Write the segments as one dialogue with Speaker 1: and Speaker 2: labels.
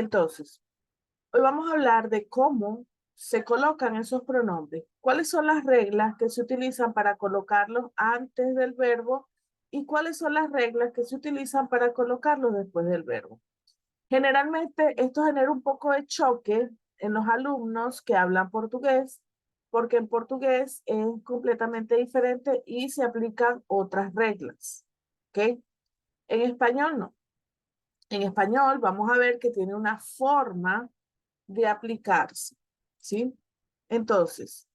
Speaker 1: Entonces, hoy vamos a hablar de cómo se colocan esos pronombres. ¿Cuáles son las reglas que se utilizan para colocarlos antes del verbo y cuáles son las reglas que se utilizan para colocarlos después del verbo? Generalmente esto genera un poco de choque en los alumnos que hablan portugués, porque en portugués es completamente diferente y se aplican otras reglas. ¿Ok? En español no. En español vamos a ver que tiene una forma de aplicarse. ¿Sí? Entonces,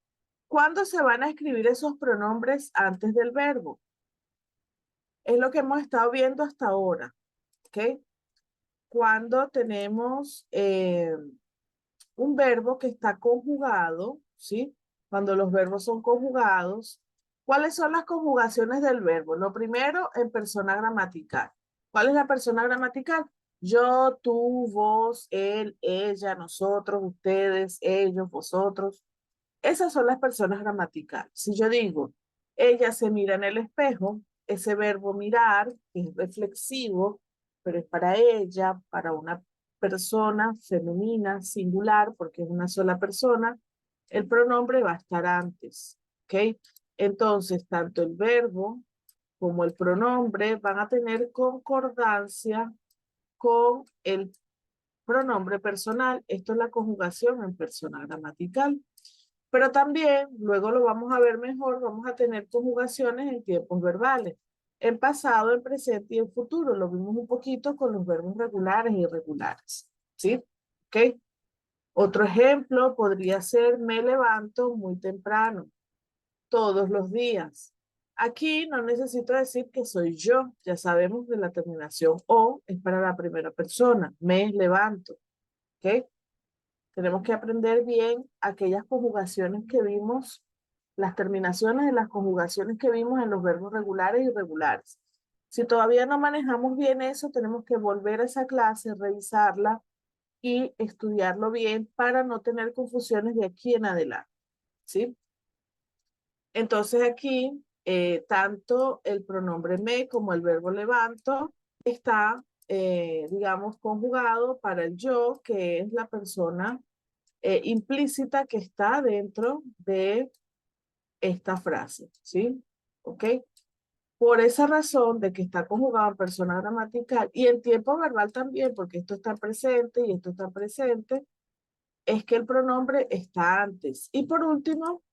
Speaker 1: ¿cuándo se van a escribir esos pronombres antes del verbo? Es lo que hemos estado viendo hasta ahora. ¿Ok? Cuando tenemos un verbo que está conjugado, ¿sí? Cuando los verbos son conjugados, ¿cuáles son las conjugaciones del verbo? Lo primero, en persona gramatical. ¿Cuál es la persona gramatical? Yo, tú, vos, él, ella, nosotros, ustedes, ellos, vosotros. Esas son las personas gramaticales. Si yo digo, ella se mira en el espejo, ese verbo mirar es reflexivo, pero es para ella, para una persona femenina, singular, porque es una sola persona, el pronombre va a estar antes. ¿Ok? Entonces, tanto el verbo como el pronombre van a tener concordancia con el pronombre personal. Esto es la conjugación en persona gramatical. Pero también, luego lo vamos a ver mejor, vamos a tener conjugaciones en tiempos verbales, en pasado, en presente y en futuro. Lo vimos un poquito con los verbos regulares e irregulares. ¿Sí? ¿Ok? Otro ejemplo podría ser me levanto muy temprano, todos los días. Aquí no necesito decir que soy yo, ya sabemos que la terminación o es para la primera persona, me levanto. ¿Ok? Tenemos que aprender bien aquellas conjugaciones que vimos, las terminaciones de las conjugaciones que vimos en los verbos regulares y irregulares. Si todavía no manejamos bien eso, tenemos que volver a esa clase, revisarla y estudiarlo bien para no tener confusiones de aquí en adelante. ¿Sí? Entonces aquí, tanto el pronombre me como el verbo levanto está, digamos, conjugado para el yo, que es la persona implícita que está dentro de esta frase, ¿sí? ¿Ok? Por esa razón de que está conjugado en persona gramatical y en tiempo verbal también, porque esto está presente y esto está presente, es que el pronombre está antes. Y por último,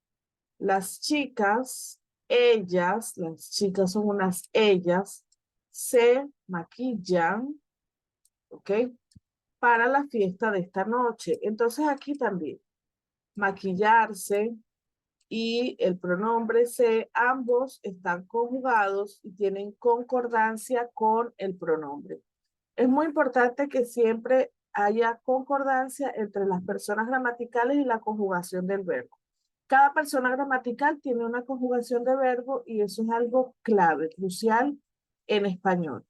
Speaker 1: las chicas, ellas, las chicas son unas ellas, se maquillan, ¿ok? Para la fiesta de esta noche. Entonces aquí también, maquillarse y el pronombre se, ambos están conjugados y tienen concordancia con el pronombre. Es muy importante que siempre haya concordancia entre las personas gramaticales y la conjugación del verbo. Cada persona gramatical tiene una conjugación de verbo y eso es algo clave, crucial en español.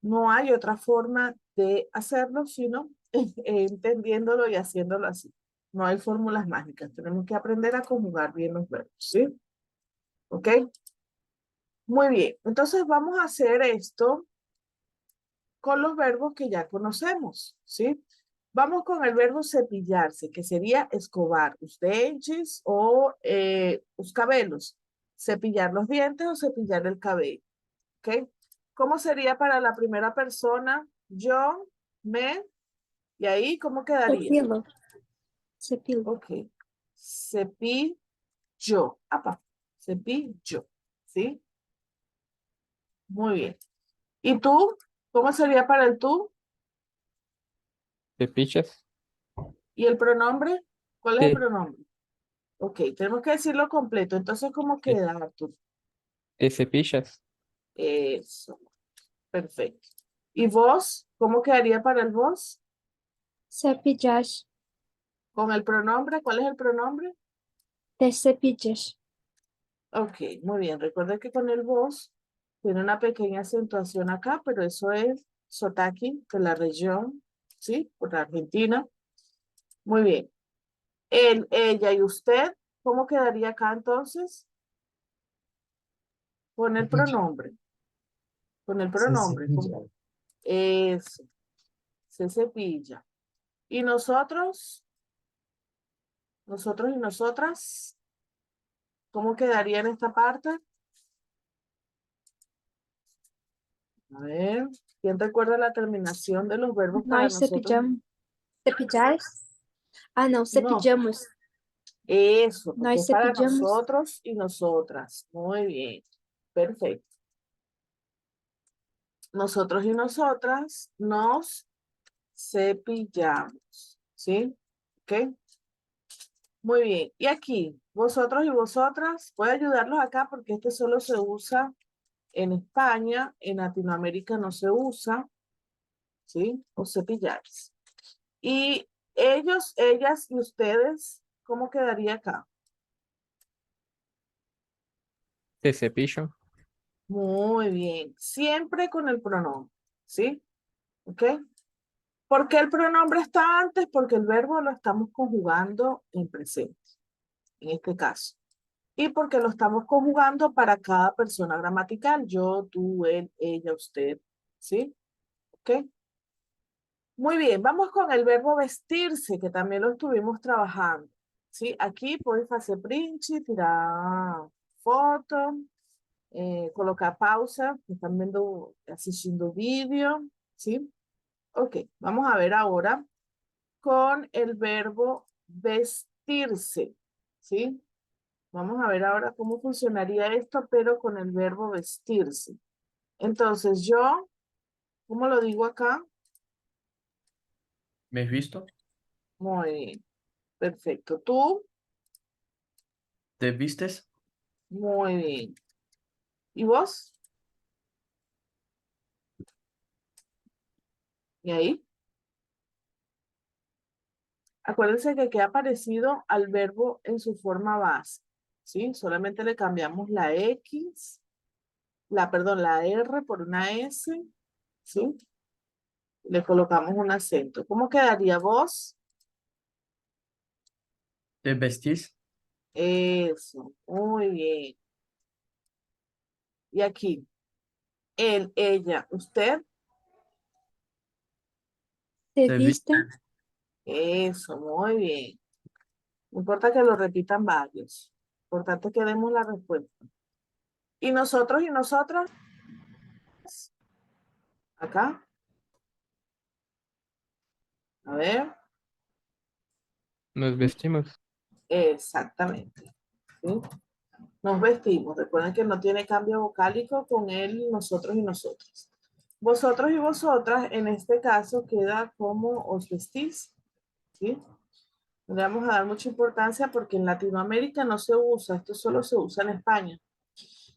Speaker 1: No hay otra forma de hacerlo sino entendiéndolo y haciéndolo así. No hay fórmulas mágicas. Tenemos que aprender a conjugar bien los verbos, ¿sí? ¿Ok? Muy bien. Entonces vamos a hacer esto con los verbos que ya conocemos, ¿sí? Vamos con el verbo cepillarse, que sería escovar os dentes o os cabelos. Cepillar los dientes o cepillar el cabello, ¿ok? ¿Cómo sería para la primera persona? Yo, me, y ahí, ¿cómo quedaría?
Speaker 2: Cepilo. Cepilo.
Speaker 1: Ok. Cepillo. Apa. Cepillo. ¿Sí? Muy bien. ¿Y tú? ¿Cómo sería para el tú?
Speaker 3: ¿Cepillas?
Speaker 1: ¿Y el pronombre? ¿Cuál es el
Speaker 3: Sí,
Speaker 1: pronombre? Ok, tenemos que decirlo completo. Entonces, ¿cómo
Speaker 3: sí.
Speaker 1: queda, Artur?
Speaker 3: Cepillas.
Speaker 1: Eso. Perfecto. ¿Y vos? ¿Cómo quedaría para el vos?
Speaker 2: Cepillas.
Speaker 1: Con el pronombre. ¿Cuál es el pronombre?
Speaker 2: Te cepillas.
Speaker 1: Ok, muy bien. Recuerda que con el vos tiene una pequeña acentuación acá, pero eso es Sotaki, de la región, ¿sí? Por la Argentina. Muy bien. Él, ella y usted, ¿cómo quedaría acá entonces? Con el
Speaker 4: Cepilla.
Speaker 1: pronombre. Con el
Speaker 4: Se
Speaker 1: pronombre.
Speaker 4: cepilla.
Speaker 1: Eso. Se cepilla. ¿Y nosotros? ¿Nosotros y nosotras? ¿Cómo quedaría en esta parte? A ver, ¿quién recuerda la terminación de los verbos para
Speaker 2: Nós
Speaker 1: nosotros?
Speaker 2: cepillamos. Cepilhais? Ah, não,
Speaker 1: No,
Speaker 2: cepillamos.
Speaker 1: eso, porque
Speaker 2: Nós
Speaker 1: es para
Speaker 2: cepillamos.
Speaker 1: nosotros y nosotras. Muy bien, perfecto. Nosotros y nosotras nos cepillamos, ¿sí? ¿Ok? Muy bien. Y aquí, vosotros y vosotras, voy a ayudarlos acá porque este solo se usa en España, en Latinoamérica no se usa, ¿sí? O cepillarse. Y ellos, ellas y ustedes, ¿cómo quedaría acá?
Speaker 3: Se cepillan.
Speaker 1: Muy bien. Siempre con el pronombre, ¿sí? ¿Ok? ¿Por qué el pronombre está antes? Porque el verbo lo estamos conjugando en presente, en este caso. Y porque lo estamos conjugando para cada persona gramatical. Yo, tú, él, ella, usted, ¿sí? ¿Ok? Muy bien, vamos con el verbo vestirse, que también lo estuvimos trabajando. ¿Sí? Aquí puedes hacer print, tirar foto, colocar pausa, están viendo, asistiendo vídeo, ¿sí? Ok, vamos a ver ahora con el verbo vestirse, ¿sí? Vamos a ver ahora cómo funcionaría esto, pero con el verbo vestirse. Entonces yo, ¿cómo lo digo acá?
Speaker 4: ¿Me has visto?
Speaker 1: Muy bien, perfecto. ¿Tú?
Speaker 4: ¿Te vistes?
Speaker 1: Muy bien. ¿Y vos? ¿Y ahí? Acuérdense que queda parecido al verbo en su forma base, ¿sí? Solamente le cambiamos la X, perdón, la R por una S, ¿sí? Le colocamos un acento. ¿Cómo quedaría vos?
Speaker 4: ¿Te vestís?
Speaker 1: Eso, muy bien. Y aquí, él, ella, usted,
Speaker 2: Se
Speaker 4: ¿Te
Speaker 2: vistem.
Speaker 1: eso, muy bien. No importa que lo repitan varios. Importante que demos la respuesta. ¿Y nosotros y nosotras? Acá. A ver.
Speaker 3: Nos vestimos.
Speaker 1: Exactamente. ¿Sí? Nos vestimos. Recuerden que no tiene cambio vocálico con él, nosotros y nosotras. Vosotros y vosotras, en este caso, queda como os vestís. ¿Sí? No le vamos a dar mucha importancia porque en Latinoamérica no se usa. Esto solo se usa en España.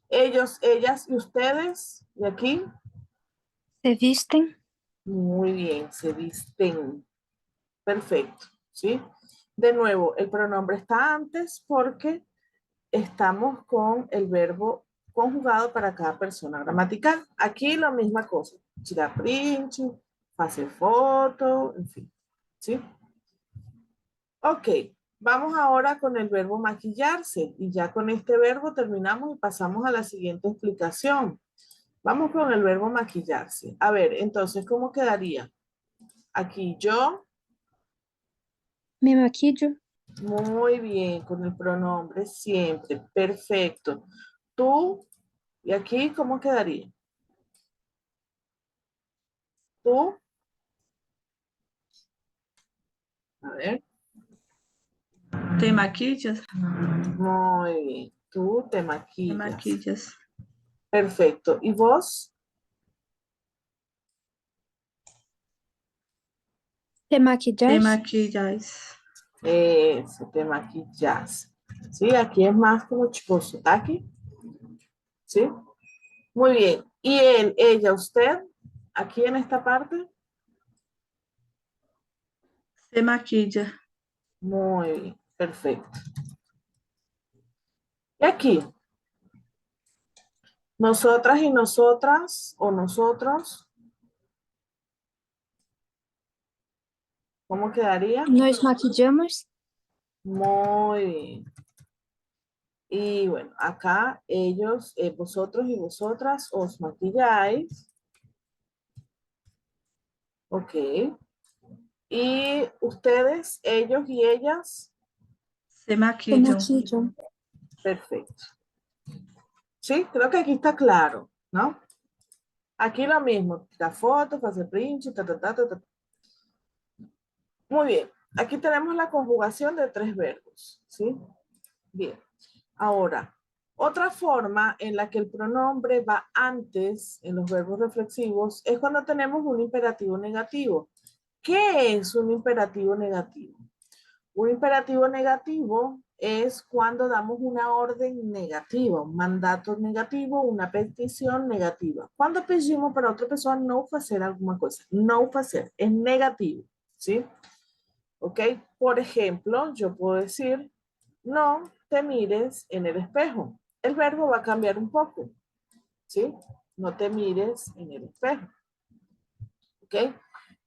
Speaker 1: Ellos, ellas y ustedes. Y aquí,
Speaker 2: Se vistem.
Speaker 1: muy bien, se visten. Perfecto. ¿Sí? De nuevo, el pronombre está antes porque estamos con el verbo conjugado para cada persona gramatical. Aquí la misma cosa. Tirar print, hacer foto, en fin. ¿Sí? Ok, vamos ahora con el verbo maquillarse. Y ya con este verbo terminamos y pasamos a la siguiente explicación. Vamos con el verbo maquillarse. A ver, entonces, ¿cómo quedaría? Aquí yo,
Speaker 2: Me maquillo.
Speaker 1: muy bien, con el pronombre siempre. Perfecto. Tú, y aquí, ¿cómo quedaría? Tú, a ver,
Speaker 5: ¿Te maquillas?
Speaker 1: muy bien. Tú te
Speaker 5: Te
Speaker 1: maquillas.
Speaker 5: maquillas.
Speaker 1: Perfecto. ¿Y vos?
Speaker 2: Te
Speaker 5: Te
Speaker 2: maquillas.
Speaker 5: maquillas.
Speaker 1: Eso, te maquillas. Sí, aquí es más como chicoso. Aquí, ¿sí? Muy bien. ¿Y él, ella, usted? Aquí en esta parte.
Speaker 5: Se maquilla.
Speaker 1: Muy bien. Perfecto. Y aquí, nosotras y nosotras, o nosotros, ¿cómo quedaría?
Speaker 2: Nós maquillamos.
Speaker 1: Muy bien. Y bueno, acá ellos, vosotros y vosotras os maquilláis. Ok. Y ustedes, ellos y ellas,
Speaker 5: Se
Speaker 2: Se
Speaker 5: maquillam.
Speaker 2: maquillam.
Speaker 1: perfecto. Sí, creo que aquí está claro, ¿no? Aquí lo mismo, la foto, hacer print, ta, ta, ta, ta, ta. Muy bien, aquí tenemos la conjugación de 3 verbos, ¿sí? Bien, ahora, otra forma en la que el pronombre va antes en los verbos reflexivos es cuando tenemos un imperativo negativo. ¿Qué es un imperativo negativo? Un imperativo negativo es cuando damos una orden negativa, un mandato negativo, una petición negativa. Cuando pedimos para otra persona no hacer alguna cosa, no hacer, es negativo, ¿sí? ¿Ok? Por ejemplo, yo puedo decir, no te mires en el espejo. El verbo va a cambiar un poco, ¿sí? No te mires en el espejo, ¿ok?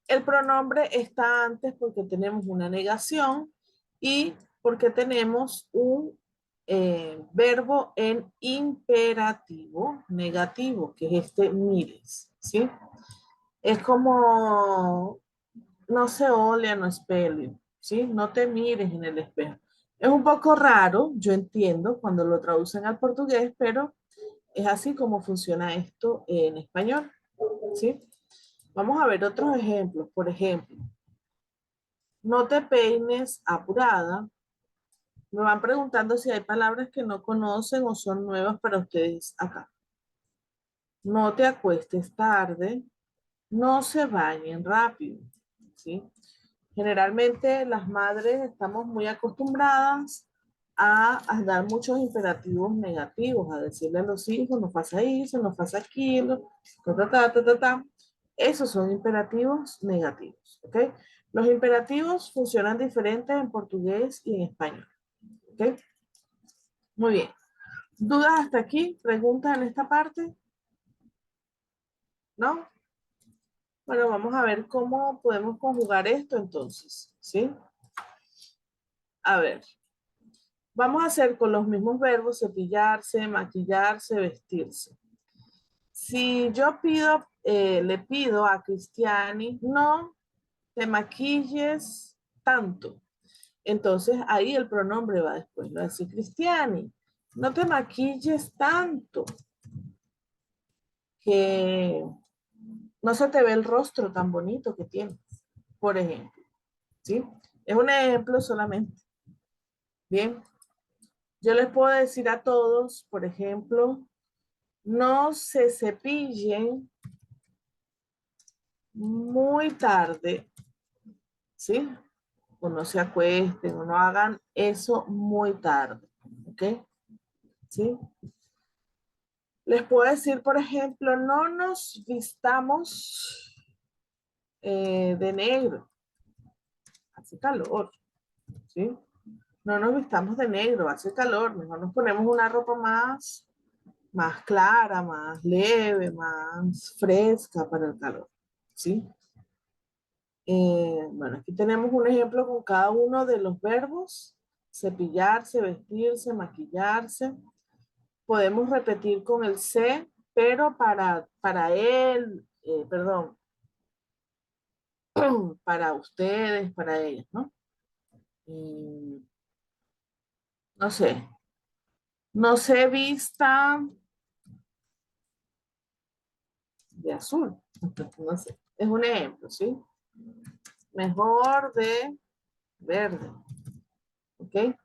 Speaker 1: El pronombre está antes porque tenemos una negación y porque tenemos un verbo en imperativo negativo, que es este mires, ¿sí? Es como no se olea, no espelho, ¿sí? No te mires en el espejo. Es un poco raro, yo entiendo cuando lo traducen al portugués, pero es así como funciona esto en español, ¿sí? Vamos a ver otros ejemplos. Por ejemplo, no te peines apurada. Me van preguntando si hay palabras que no conocen o son nuevas para ustedes acá. No te acuestes tarde. No se bañen rápido, ¿sí? Generalmente las madres estamos muy acostumbradas a dar muchos imperativos negativos, a decirle a los hijos, no pasa eso, no pasa aquello, ta, ta, ta, ta, ta, ta. Esos son imperativos negativos, ¿ok? Los imperativos funcionan diferentes en portugués y en español, ¿ok? Muy bien. ¿Dudas hasta aquí? ¿Preguntas en esta parte? ¿No? Bueno, vamos a ver cómo podemos conjugar esto entonces, ¿sí? A ver. Vamos a hacer con los mismos verbos cepillarse, maquillarse, vestirse. Si yo le pido a Cristiani, no te maquilles tanto. Entonces ahí el pronombre va después. Va a decir, Cristiani, no te maquilles tanto. Que no se te ve el rostro tan bonito que tienes, por ejemplo. ¿Sí? Es un ejemplo solamente. Bien. Yo les puedo decir a todos, por ejemplo, no se cepillen muy tarde, ¿sí? O no se acuesten, o no hagan eso muy tarde, ¿ok? ¿Sí? Les puedo decir, por ejemplo, no nos vistamos de negro, hace calor, ¿sí? No nos vistamos de negro, hace calor, mejor nos ponemos una ropa más clara, más leve, más fresca para el calor, ¿sí? Bueno, aquí tenemos un ejemplo con cada uno de los verbos. Cepillarse, vestirse, maquillarse. Podemos repetir con el se, pero para él, perdón, para ustedes, para ellos, ¿no? No sé. No se vista de azul. No sé. Es un ejemplo, ¿sí? Mejor de verde. ¿Ok?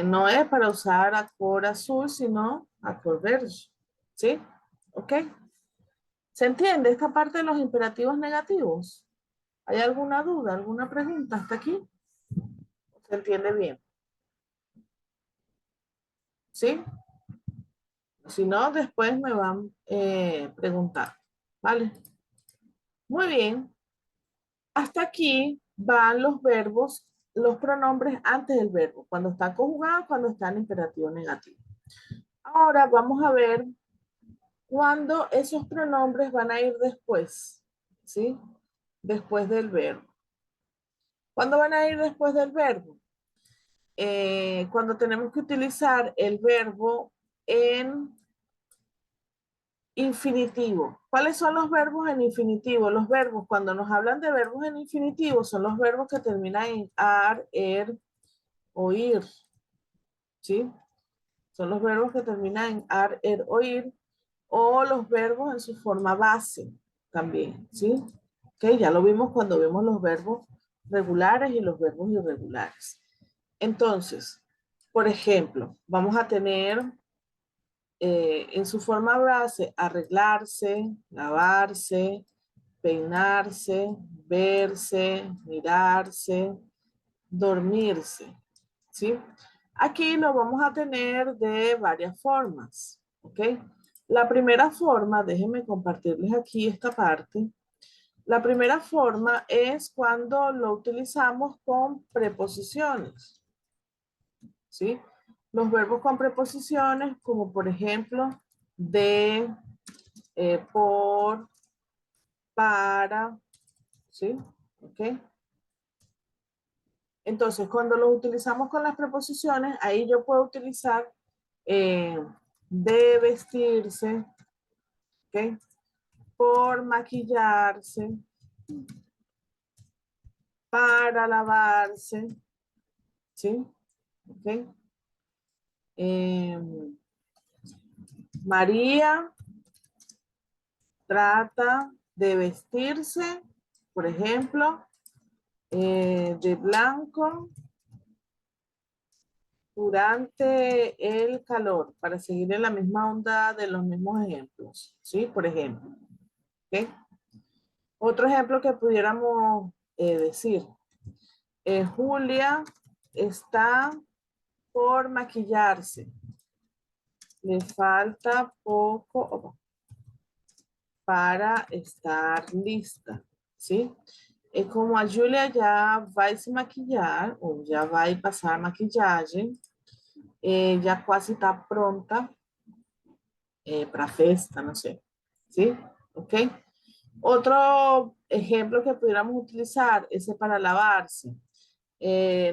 Speaker 1: No es para usar acor azul, sino acor verde. ¿Sí? ¿Ok? ¿Se entiende esta parte de los imperativos negativos? ¿Hay alguna duda, alguna pregunta hasta aquí? ¿Se entiende bien? ¿Sí? Si no, después me van a preguntar. ¿Vale? Muy bien. Hasta aquí van los verbos, los pronombres antes del verbo, cuando está conjugado, cuando está en imperativo negativo. Ahora vamos a ver cuándo esos pronombres van a ir después, ¿sí? Después del verbo. ¿Cuándo van a ir después del verbo? Cuando tenemos que utilizar el verbo en Infinitivo. ¿Cuáles son los verbos en infinitivo? Los verbos, cuando nos hablan de verbos en infinitivo, son los verbos que terminan en ar, er, oír. ¿Sí? Son los verbos que terminan en ar, er, oír, o los verbos en su forma base también. ¿Sí? Ok, ya lo vimos cuando vimos los verbos regulares y los verbos irregulares. Entonces, por ejemplo, vamos a tener en su forma base arreglarse, lavarse, peinarse, verse, mirarse, dormirse. ¿Sí? Aquí lo vamos a tener de varias formas. ¿Ok? La primera forma, déjenme compartirles aquí esta parte. La primera forma es cuando lo utilizamos con preposiciones. ¿Sí? Los verbos con preposiciones, como por ejemplo, de, por, para, ¿sí? ¿Ok? Entonces, cuando los utilizamos con las preposiciones, ahí yo puedo utilizar de vestirse, ¿ok? Por maquillarse, para lavarse, ¿sí? ¿Ok? María trata de vestirse, por ejemplo, de blanco durante el calor, para seguir en la misma onda de los mismos ejemplos, ¿sí? Por ejemplo. ¿Ok? Otro ejemplo que pudiéramos decir, Julia está por maquillarse. Le falta poco para estar lista, ¿sí? Es como a Julia já vai se maquillar, ou já vai passar maquiagem, já quase está pronta para a festa, no sé, ¿sí? ¿Ok? Otro ejemplo que pudiéramos utilizar es para lavarse.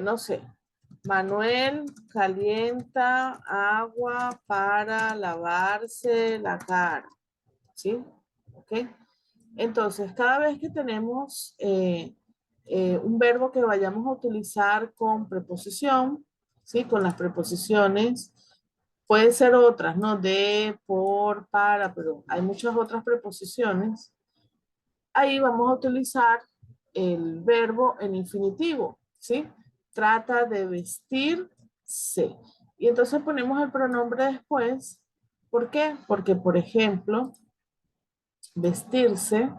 Speaker 1: No sé, Manuel calienta agua para lavarse la cara, ¿sí? ¿Ok? Entonces, cada vez que tenemos un verbo que vayamos a utilizar con preposición, ¿sí? Con las preposiciones, pueden ser otras, ¿no? De, por, para, pero hay muchas otras preposiciones. Ahí vamos a utilizar el verbo en infinitivo, ¿sí? Trata de vestirse. Y entonces ponemos el pronombre después. ¿Por qué? Porque, por ejemplo, vestirse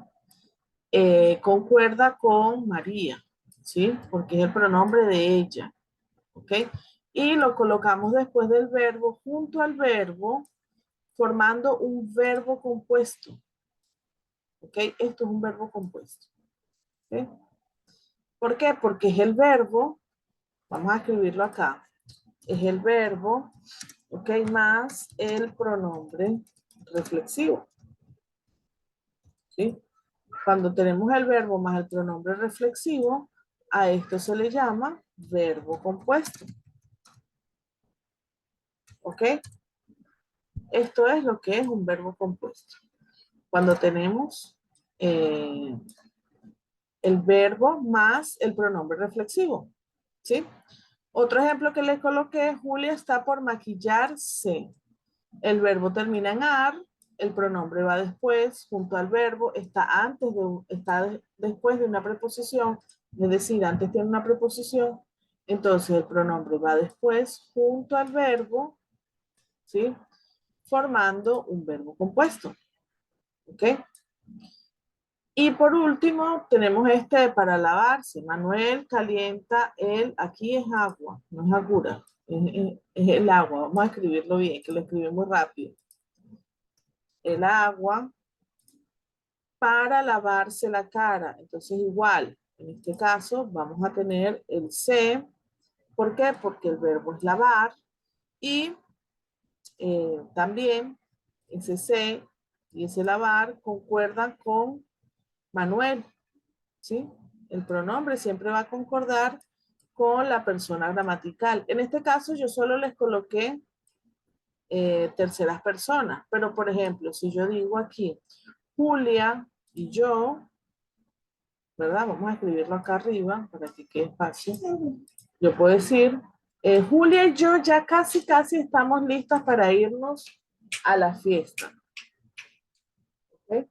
Speaker 1: concuerda con María, ¿sí? Porque es el pronombre de ella, ¿ok? Y lo colocamos después del verbo, junto al verbo, formando un verbo compuesto, ¿ok? Esto es un verbo compuesto, ¿ok? ¿Por qué? Porque es el verbo, vamos a escribirlo acá, es el verbo, ¿ok? Más el pronombre reflexivo, ¿sí? Cuando tenemos el verbo más el pronombre reflexivo, a esto se le llama verbo compuesto. ¿Ok? Esto es lo que es un verbo compuesto. Cuando tenemos el verbo más el pronombre reflexivo. ¿Sí? Otro ejemplo que les coloqué, Julia está por maquillarse. El verbo termina en ar, el pronombre va después, junto al verbo, está después de una preposición, es decir, antes tiene una preposición, entonces el pronombre va después, junto al verbo, ¿sí? Formando un verbo compuesto, ¿ok? Y por último, tenemos este de para lavarse. Manuel calienta aquí es agua, no es agua, es el agua. Vamos a escribirlo bien, que lo escribí muy rápido. El agua para lavarse la cara. Entonces igual, en este caso vamos a tener el se. ¿Por qué? Porque el verbo es lavar y también ese se y ese lavar concuerdan con Manuel, ¿sí? El pronombre siempre va a concordar con la persona gramatical. En este caso yo solo les coloqué terceras personas. Pero, por ejemplo, si yo digo aquí, Julia y yo, ¿verdad? Vamos a escribirlo acá arriba para que quede fácil. Yo puedo decir, Julia y yo ya casi estamos listas para irnos a la fiesta. ¿Ok?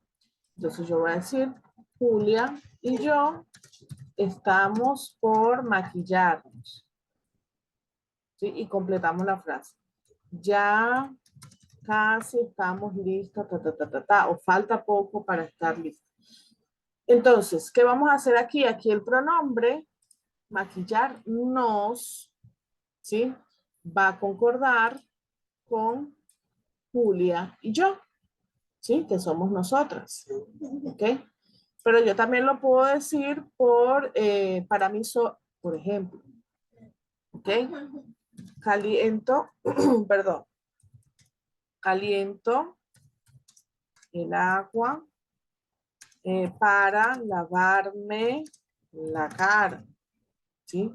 Speaker 1: Entonces yo voy a decir, Julia y yo estamos por maquillarnos. ¿Sí? Y completamos la frase. Ya casi estamos listos, o falta poco para estar listos. Entonces, ¿qué vamos a hacer aquí? Aquí el pronombre maquillarnos, ¿sí? Va a concordar con Julia y yo, ¿sí? Que somos nosotras, ¿ok? Pero yo también lo puedo decir para mí, por ejemplo, ¿ok? Caliento, perdón, caliento el agua para lavarme la cara, ¿sí?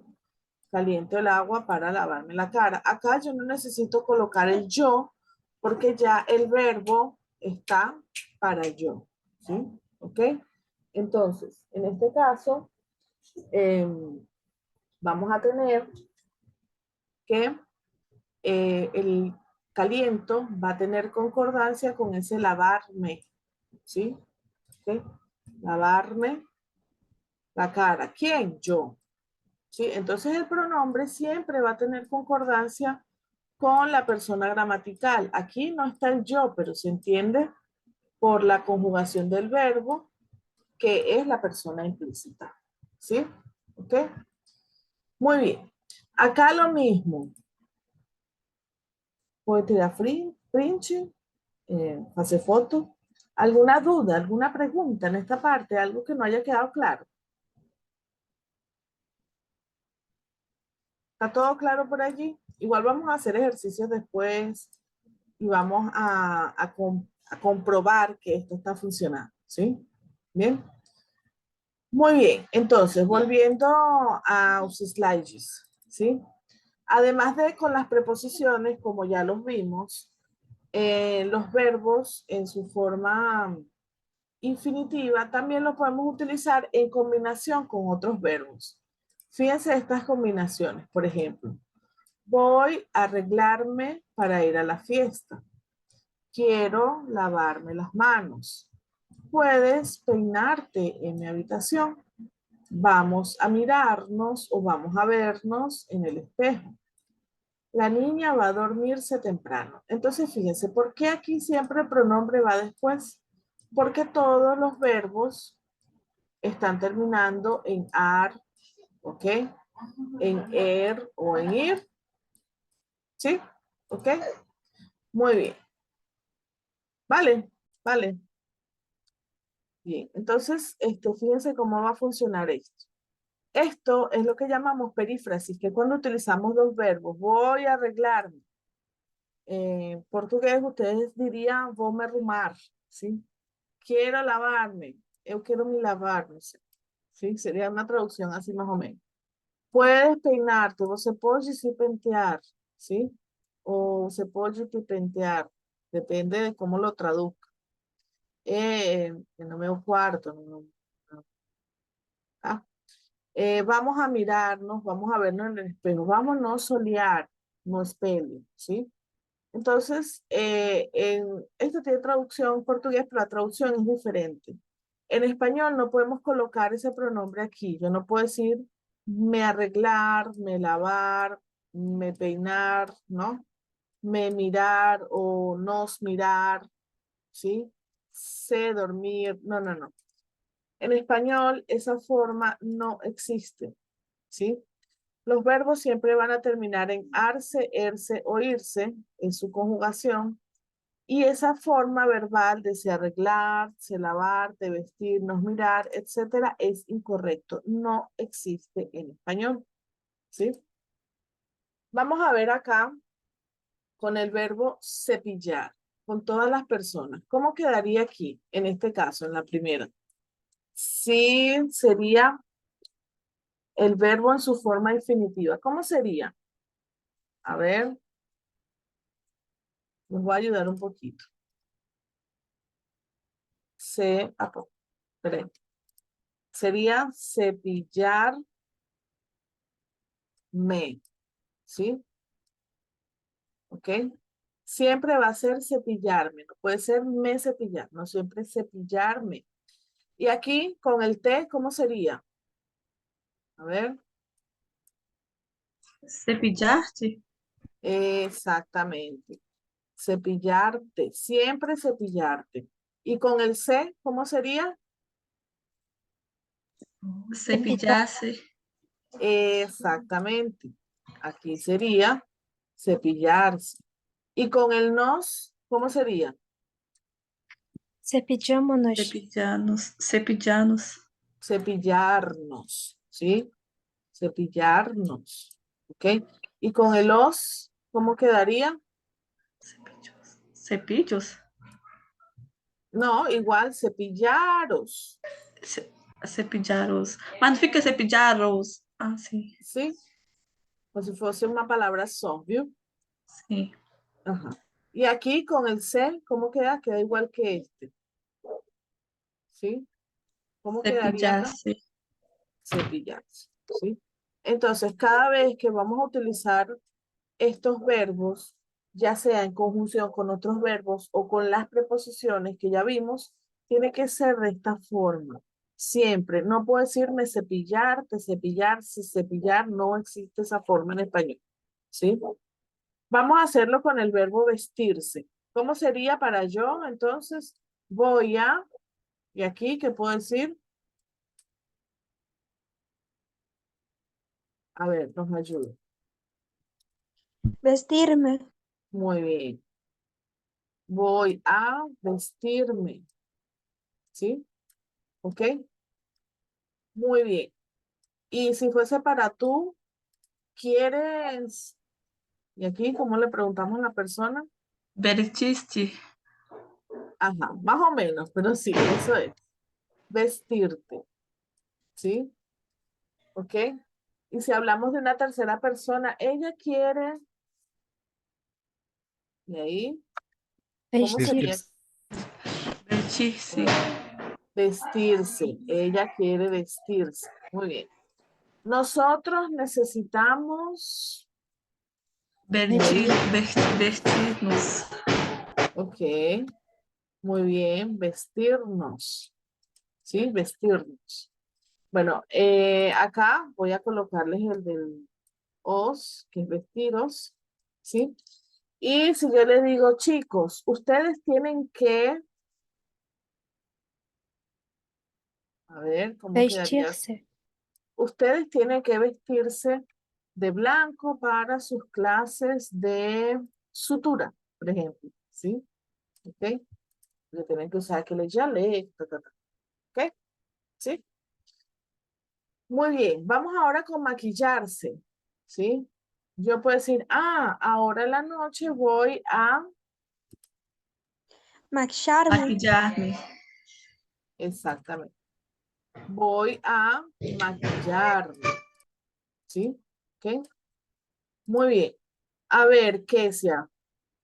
Speaker 1: Caliento el agua para lavarme la cara. Acá yo no necesito colocar el yo porque ya el verbo está para yo, ¿sí? ¿Ok? Entonces, en este caso, vamos a tener que el caliento va a tener concordancia con ese lavarme, ¿sí? ¿Ok? Lavarme la cara. ¿Quién? Yo. ¿Sí? Entonces el pronombre siempre va a tener concordancia con la persona gramatical. Aquí no está el yo, pero se entiende por la conjugación del verbo que es la persona implícita. ¿Sí? ¿Ok? Muy bien. Acá lo mismo. Puedo tirar print, hacer foto. ¿Alguna duda, alguna pregunta en esta parte? ¿Algo que no haya quedado claro? ¿Está todo claro por allí? Igual vamos a hacer ejercicios después y vamos a comprobar que esto está funcionando, ¿sí? Bien. Muy bien, entonces, volviendo a los slides, ¿sí? Además de con las preposiciones, como ya los vimos, los verbos en su forma infinitiva también los podemos utilizar en combinación con otros verbos. Fíjense estas combinaciones, por ejemplo, voy a arreglarme para ir a la fiesta. Quiero lavarme las manos. Puedes peinarte en mi habitación. Vamos a mirarnos o vamos a vernos en el espejo. La niña va a dormirse temprano. Entonces, fíjense, ¿por qué aquí siempre el pronombre va después? Porque todos los verbos están terminando en ar, ¿ok? En er o en ir. ¿Sí? ¿Ok? Muy bien. Vale, vale. Bien, entonces, fíjense cómo va a funcionar esto. Esto es lo que llamamos perífrasis, que cuando utilizamos dos verbos, voy a arreglarme. En portugués ustedes dirían, vou me arrumar, ¿sí? Quiero lavarme, eu quero me lavar, no sé, ¿sí? Sería una traducción así más o menos. Puedes peinarte, você pode se pentear, ¿sí? O se pode te pentear, depende de cómo lo traduzca. No meu quarto, ¿ah? Vamos a mirarnos, vamos a vernos en el espejo, vámonos a solear, no espelho, ¿sí? Entonces, esto tiene traducción en portugués, pero la traducción es diferente. En español no podemos colocar ese pronombre aquí. Yo no puedo decir me arreglar, me lavar, me peinar, ¿no? Me mirar o nos mirar, ¿sí? Sé dormir. No, no, no. En español esa forma no existe, ¿sí? Los verbos siempre van a terminar en arse, erse o irse en su conjugación. Y esa forma verbal de se arreglar, se lavar, de vestirnos, mirar, etcétera, es incorrecto. No existe en español. ¿Sí? Vamos a ver acá con el verbo cepillar, con todas las personas. ¿Cómo quedaría aquí, en este caso, en la primera? Sí, sería el verbo en su forma infinitiva. ¿Cómo sería? A ver. Les voy a ayudar un poquito. Esperen. Sería cepillarme, ¿sí? ¿Ok? Siempre va a ser cepillarme, no puede ser me cepillar, no siempre es cepillarme. Y aquí con el T, ¿cómo sería? A ver.
Speaker 5: Cepillar-te.
Speaker 1: Exactamente. Cepillarte, siempre cepillarte. Y con el C, ¿cómo sería?
Speaker 5: Cepillar-se.
Speaker 1: Exactamente. Aquí sería cepillarse. Y con el nos, ¿cómo sería?
Speaker 2: Cepillamos-nos.
Speaker 5: Cepillar-nos. Cepillar-nos.
Speaker 1: Cepillarnos, ¿sí? Cepillarnos, ¿ok? Y con el os, ¿cómo quedaría?
Speaker 5: Cepillos. Cepillos.
Speaker 1: No, igual, cepillaros,
Speaker 5: Ce- Cepillar-os. Mas não fica cepillar-os. Ah, sim.
Speaker 1: ¿sí? Como si fuese una palabra ¿vio?
Speaker 5: Sim.
Speaker 1: Ajá. Y aquí con el C, ¿cómo queda? Queda igual que este, ¿sí? ¿Cómo quedaría acá?
Speaker 5: Cepillar-se.
Speaker 1: Cepillarse, ¿sí? Entonces, cada vez que vamos a utilizar estos verbos, ya sea en conjunción con otros verbos o con las preposiciones que ya vimos, tiene que ser de esta forma. Siempre, no puedo decirme cepillarte, cepillarse, cepillar, no existe esa forma en español, ¿sí? Vamos a hacerlo con el verbo vestirse. ¿Cómo sería para yo? Entonces, voy a, y aquí, ¿qué puedo decir? A ver, nos ayuda.
Speaker 2: Vestir-me.
Speaker 1: Muy bien. Voy a vestirme. ¿Sí? ¿Ok? Muy bien. Y si fuese para tú, ¿quieres? Y aquí, ¿cómo le preguntamos a la persona?
Speaker 5: Vestir-te.
Speaker 1: Ajá, más o menos, pero sí, eso es. Vestirte. ¿Sí? ¿Ok? Y si hablamos de una tercera persona, ella quiere. Y ahí, ¿cómo sería?
Speaker 2: Vestir-se.
Speaker 5: Vestir-se.
Speaker 1: Vestirse. Ella quiere vestirse. Muy bien. Nosotros necesitamos.
Speaker 5: Vestir-nos.
Speaker 1: Ok. Muy bien. Vestirnos. ¿Sí? Vestirnos. Bueno, acá voy a colocarles el del os, que es vestidos. ¿Sí? Y si yo les digo, chicos, ustedes tienen que. A ver, ¿cómo quedaría?
Speaker 2: Vestir-se.
Speaker 1: Ustedes tienen que vestirse de blanco para sus clases de sutura, por ejemplo, ¿sí? ¿Ok? Le tienen que usar aquel jaleco, ¿ok? ¿Sí? Muy bien, vamos ahora con maquillarse, ¿sí? Yo puedo decir, ahora en la noche voy a,
Speaker 2: Maquillar-me.
Speaker 5: Maquillar-me.
Speaker 1: exactamente, voy a maquillarme, ¿sí? ¿Ok? Muy bien. A ver, Kesia,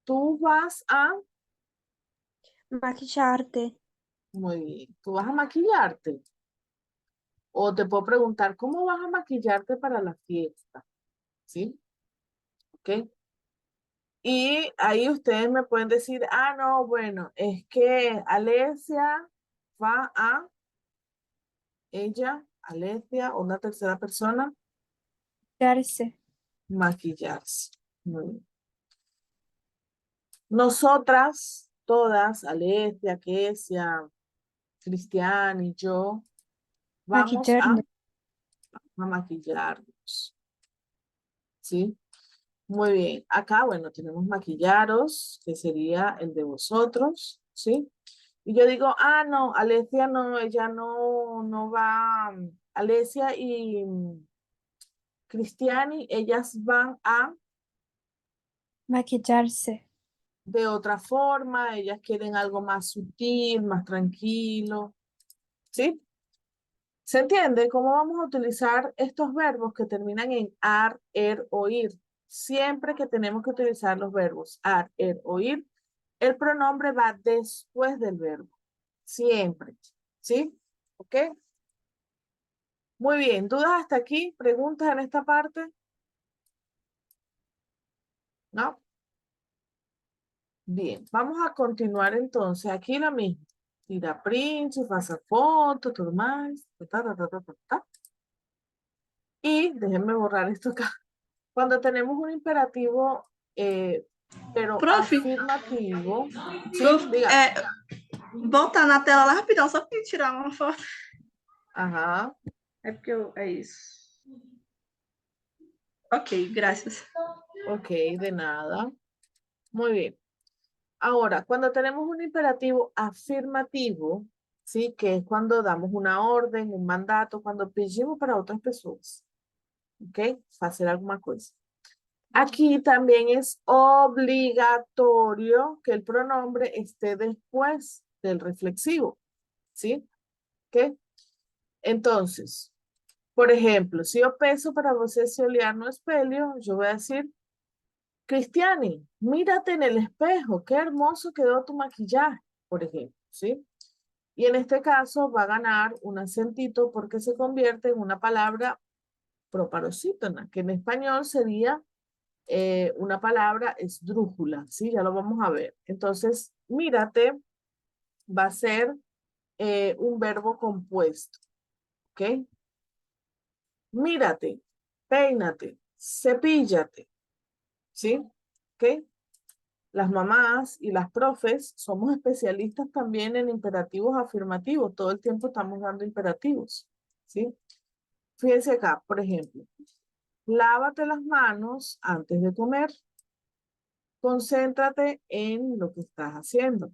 Speaker 1: tú vas a.
Speaker 2: Maquillar-te.
Speaker 1: Muy bien. ¿Tú vas a maquillarte? O te puedo preguntar, ¿cómo vas a maquillarte para la fiesta? ¿Sí? ¿Ok? Y ahí ustedes me pueden decir, no, bueno, es que Alesia va a, ella, Alesia, una tercera persona,
Speaker 2: Maquillar-se.
Speaker 1: maquillarse. Muy bien. Nosotras, todas, Alesia, Kesia, Cristian y yo, vamos a
Speaker 2: Maquillar-nos.
Speaker 1: maquillarnos. ¿Sí? Muy bien. Acá, bueno, tenemos maquillaros, que sería el de vosotros, ¿sí? Y yo digo, no, Alesia no, ella no va, Alesia y Cristiani, ellas van a
Speaker 2: Maquillar-se.
Speaker 1: de otra forma, ellas quieren algo más sutil, más tranquilo, ¿sí? ¿Se entiende cómo vamos a utilizar estos verbos que terminan en ar, er o ir? Siempre que tenemos que utilizar los verbos ar, er o ir, el pronombre va después del verbo. Siempre. ¿Sí? ¿Ok? Muy bien. ¿Dudas hasta aquí? ¿Preguntas en esta parte? ¿No? Bien. Vamos a continuar entonces. Aquí lo mismo. Tira print, pasa foto, todo más. Y déjenme borrar esto acá. Cuando tenemos un imperativo, pero
Speaker 5: Prof,
Speaker 1: afirmativo, ¿sí?
Speaker 5: prof,
Speaker 1: Diga.
Speaker 5: voltar na tela lá rapidão, só pra tirar uma foto.
Speaker 1: Ajá.
Speaker 5: É porque é isso. Ok, gracias.
Speaker 1: Ok, de nada. Muy bien. Ahora, cuando tenemos un imperativo afirmativo, ¿sí? Que es cuando damos una orden, un mandato, cuando pedimos para otras personas, ¿ok? Hacer alguna cosa. Aquí también es obligatorio que el pronombre esté después del reflexivo, ¿sí? ¿Ok? Entonces, por ejemplo, si yo peso para você se olhar no espelho, yo voy a decir, Cristiani, mírate en el espejo, qué hermoso quedó tu maquillaje, por ejemplo, ¿sí? Y en este caso va a ganar un acentito porque se convierte en una palabra proparosítona, que en español sería una palabra esdrújula, ¿sí? Ya lo vamos a ver. Entonces, mírate va a ser un verbo compuesto, ¿ok? Mírate, peínate, cepíllate, ¿sí? ¿Ok? Las mamás y las profes somos especialistas también en imperativos afirmativos. Todo el tiempo estamos dando imperativos, ¿sí? Fíjense acá, por ejemplo, lávate las manos antes de comer. Concéntrate en lo que estás haciendo.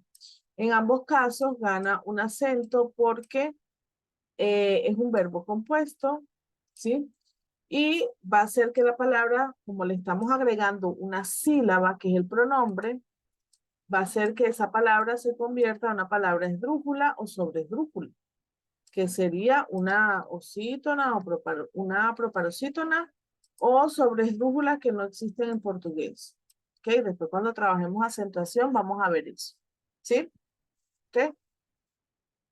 Speaker 1: En ambos casos gana un acento porque es un verbo compuesto, ¿sí? Y va a ser que la palabra, como le estamos agregando una sílaba, que es el pronombre, va a ser que esa palabra se convierta en una palabra esdrújula o sobresdrújula, que sería una osítona o una proparosítona o sobresdrújula que no existen en portugués. ¿Ok? Después cuando trabajemos acentuación vamos a ver eso. ¿Sí? ¿Ok?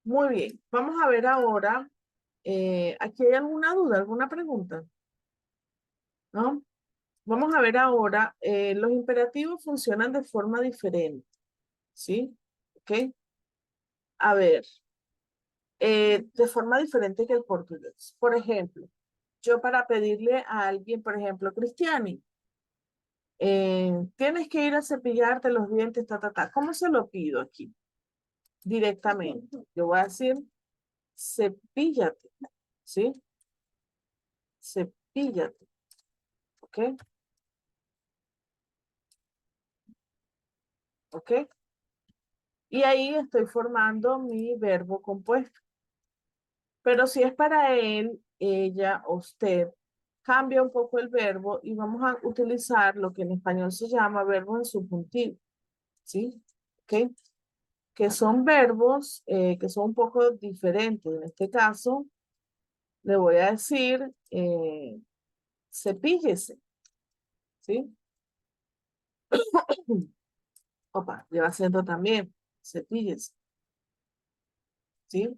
Speaker 1: Muy bien. Vamos a ver ahora, ¿aquí hay alguna duda, alguna pregunta? ¿No? Vamos a ver ahora, los imperativos funcionan de forma diferente. ¿Sí? ¿Ok? A ver, de forma diferente que el portugués. Por ejemplo, yo para pedirle a alguien, por ejemplo, Cristiani, tienes que ir a cepillarte los dientes, ¿Cómo se lo pido aquí? Directamente. Yo voy a decir, cepíllate, ¿sí? Cepíllate, ¿ok? ¿Ok? Y ahí estoy formando mi verbo compuesto. Pero si es para él, ella, usted, cambia un poco el verbo y vamos a utilizar lo que en español se llama verbo en subjuntivo, ¿sí? ¿Ok? Que son verbos que son un poco diferentes. En este caso, le voy a decir cepíllese, ¿sí? Opa, lleva acento también, cepíllese, ¿sí?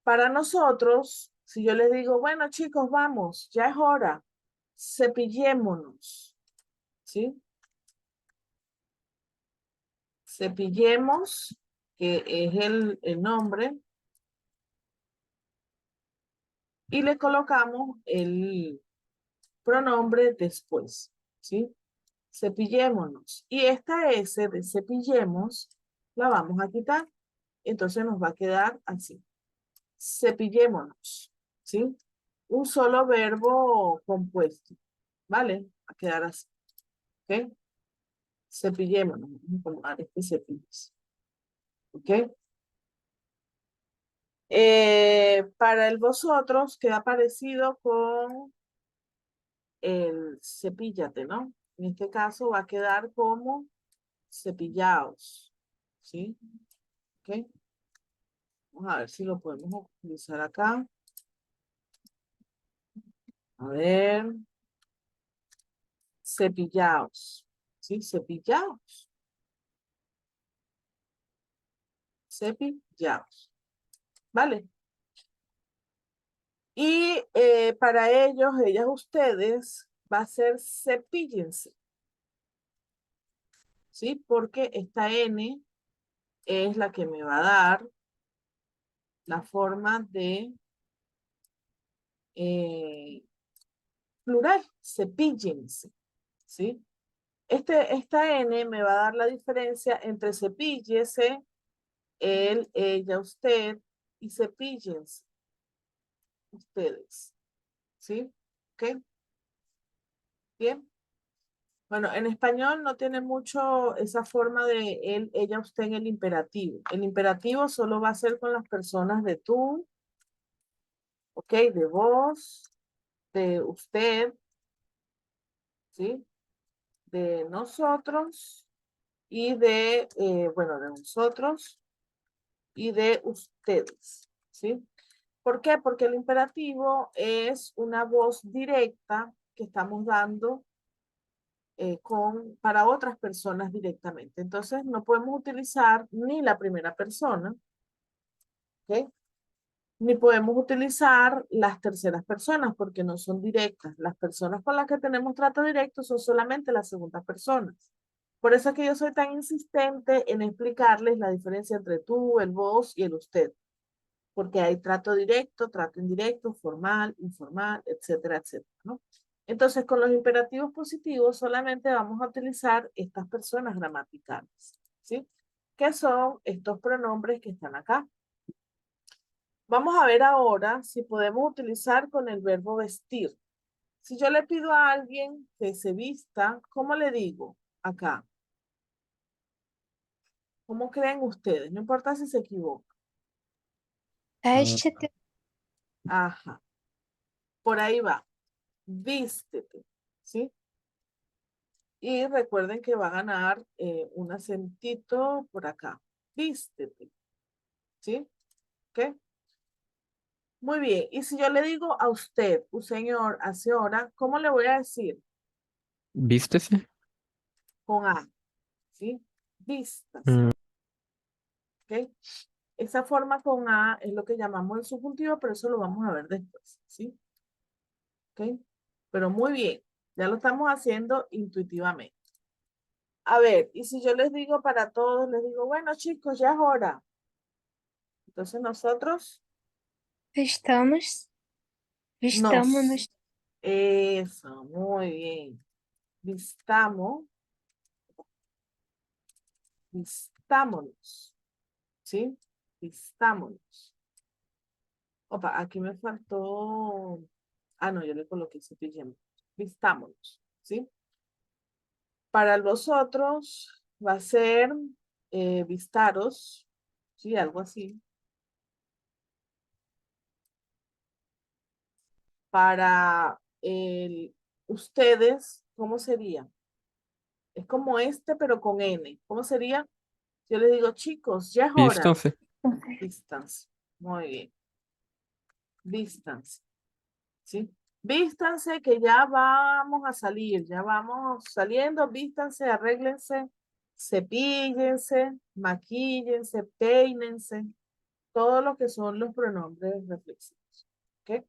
Speaker 1: Para nosotros, si yo les digo, bueno chicos, vamos, ya es hora, cepillémonos, ¿sí? Cepillemos, que es el nombre, y le colocamos el pronombre después, ¿sí? Cepillémonos. Y esta S de cepillemos la vamos a quitar. Entonces nos va a quedar así. Cepillémonos, ¿sí? Un solo verbo compuesto, ¿vale? Va a quedar así, ¿ok? Cepillémonos. Vamos a tomar este cepillos, ¿ok? Para el vosotros queda parecido con el cepíllate, ¿no? En este caso va a quedar como cepillaos, ¿sí? ¿Ok? Vamos a ver si lo podemos utilizar acá. A ver. Cepillaos, ¿sí? Cepillaos. Cepillados. ¿Vale? Y para ellos, ellas, ustedes, va a ser cepíllense. ¿Sí? Porque esta N es la que me va a dar la forma de plural, cepíllense. ¿Sí? Esta N me va a dar la diferencia entre cepíllese, él, ella, usted, y cepíllense. Ustedes. ¿Sí? ¿Ok? Bien. Bueno, en español no tiene mucho esa forma de él, ella, usted en el imperativo. El imperativo solo va a ser con las personas de tú, ¿ok? De vos, de usted, ¿sí? De nosotros y de, bueno, de nosotros y de ustedes, ¿sí? ¿Por qué? Porque el imperativo es una voz directa que estamos dando para otras personas directamente. Entonces, no podemos utilizar ni la primera persona, ¿ok? Ni podemos utilizar las terceras personas porque no son directas. Las personas con las que tenemos trato directo son solamente las segundas personas. Por eso es que yo soy tan insistente en explicarles la diferencia entre tú, el vos y el usted. Porque hay trato directo, trato indirecto, formal, informal, etcétera, etcétera, ¿no? Entonces, con los imperativos positivos solamente vamos a utilizar estas personas gramaticales, ¿sí? Que son estos pronombres que están acá. Vamos a ver ahora si podemos utilizar con el verbo vestir. Si yo le pido a alguien que se vista, ¿cómo le digo acá? ¿Cómo creen ustedes? No importa si se equivoca.
Speaker 2: Veste-te.
Speaker 1: Ajá. Por ahí va. Vístete, ¿sí? Y recuerden que va a ganar un acentito por acá. Vístete, ¿sí? ¿Ok? Muy bien. Y si yo le digo a usted, señor, a señora, ¿cómo le voy a decir?
Speaker 3: Vístese.
Speaker 1: Con A, ¿sí? Vistas,
Speaker 3: Mm,
Speaker 1: ¿ok? Esa forma con A es lo que llamamos el subjuntivo, pero eso lo vamos a ver después, ¿sí? ¿Ok? Pero muy bien, ya lo estamos haciendo intuitivamente. A ver, y si yo les digo para todos, les digo, bueno chicos, ya es hora. Entonces nosotros
Speaker 2: Vestamos. Vestámonos.
Speaker 1: Eso, muy bien. Vistamos, vistámonos, ¿sí? Vistámonos. Opa, aquí me faltó. Ah, no, yo le coloqué cepillemos. Vistámonos, ¿sí? Para los otros va a ser vistaros, ¿sí? Algo así. Para ustedes, ¿cómo sería? Es como este, pero con N. ¿Cómo sería? Yo les digo, chicos, ya es hora.
Speaker 3: Vístanse.
Speaker 1: Distance. Muy bien. Distance. ¿Sí? Vístanse que ya vamos a salir, ya vamos saliendo, vístanse, arréglense, cepíllense, maquíllense, peínense, todo lo que son los pronombres reflexivos. ¿Ok?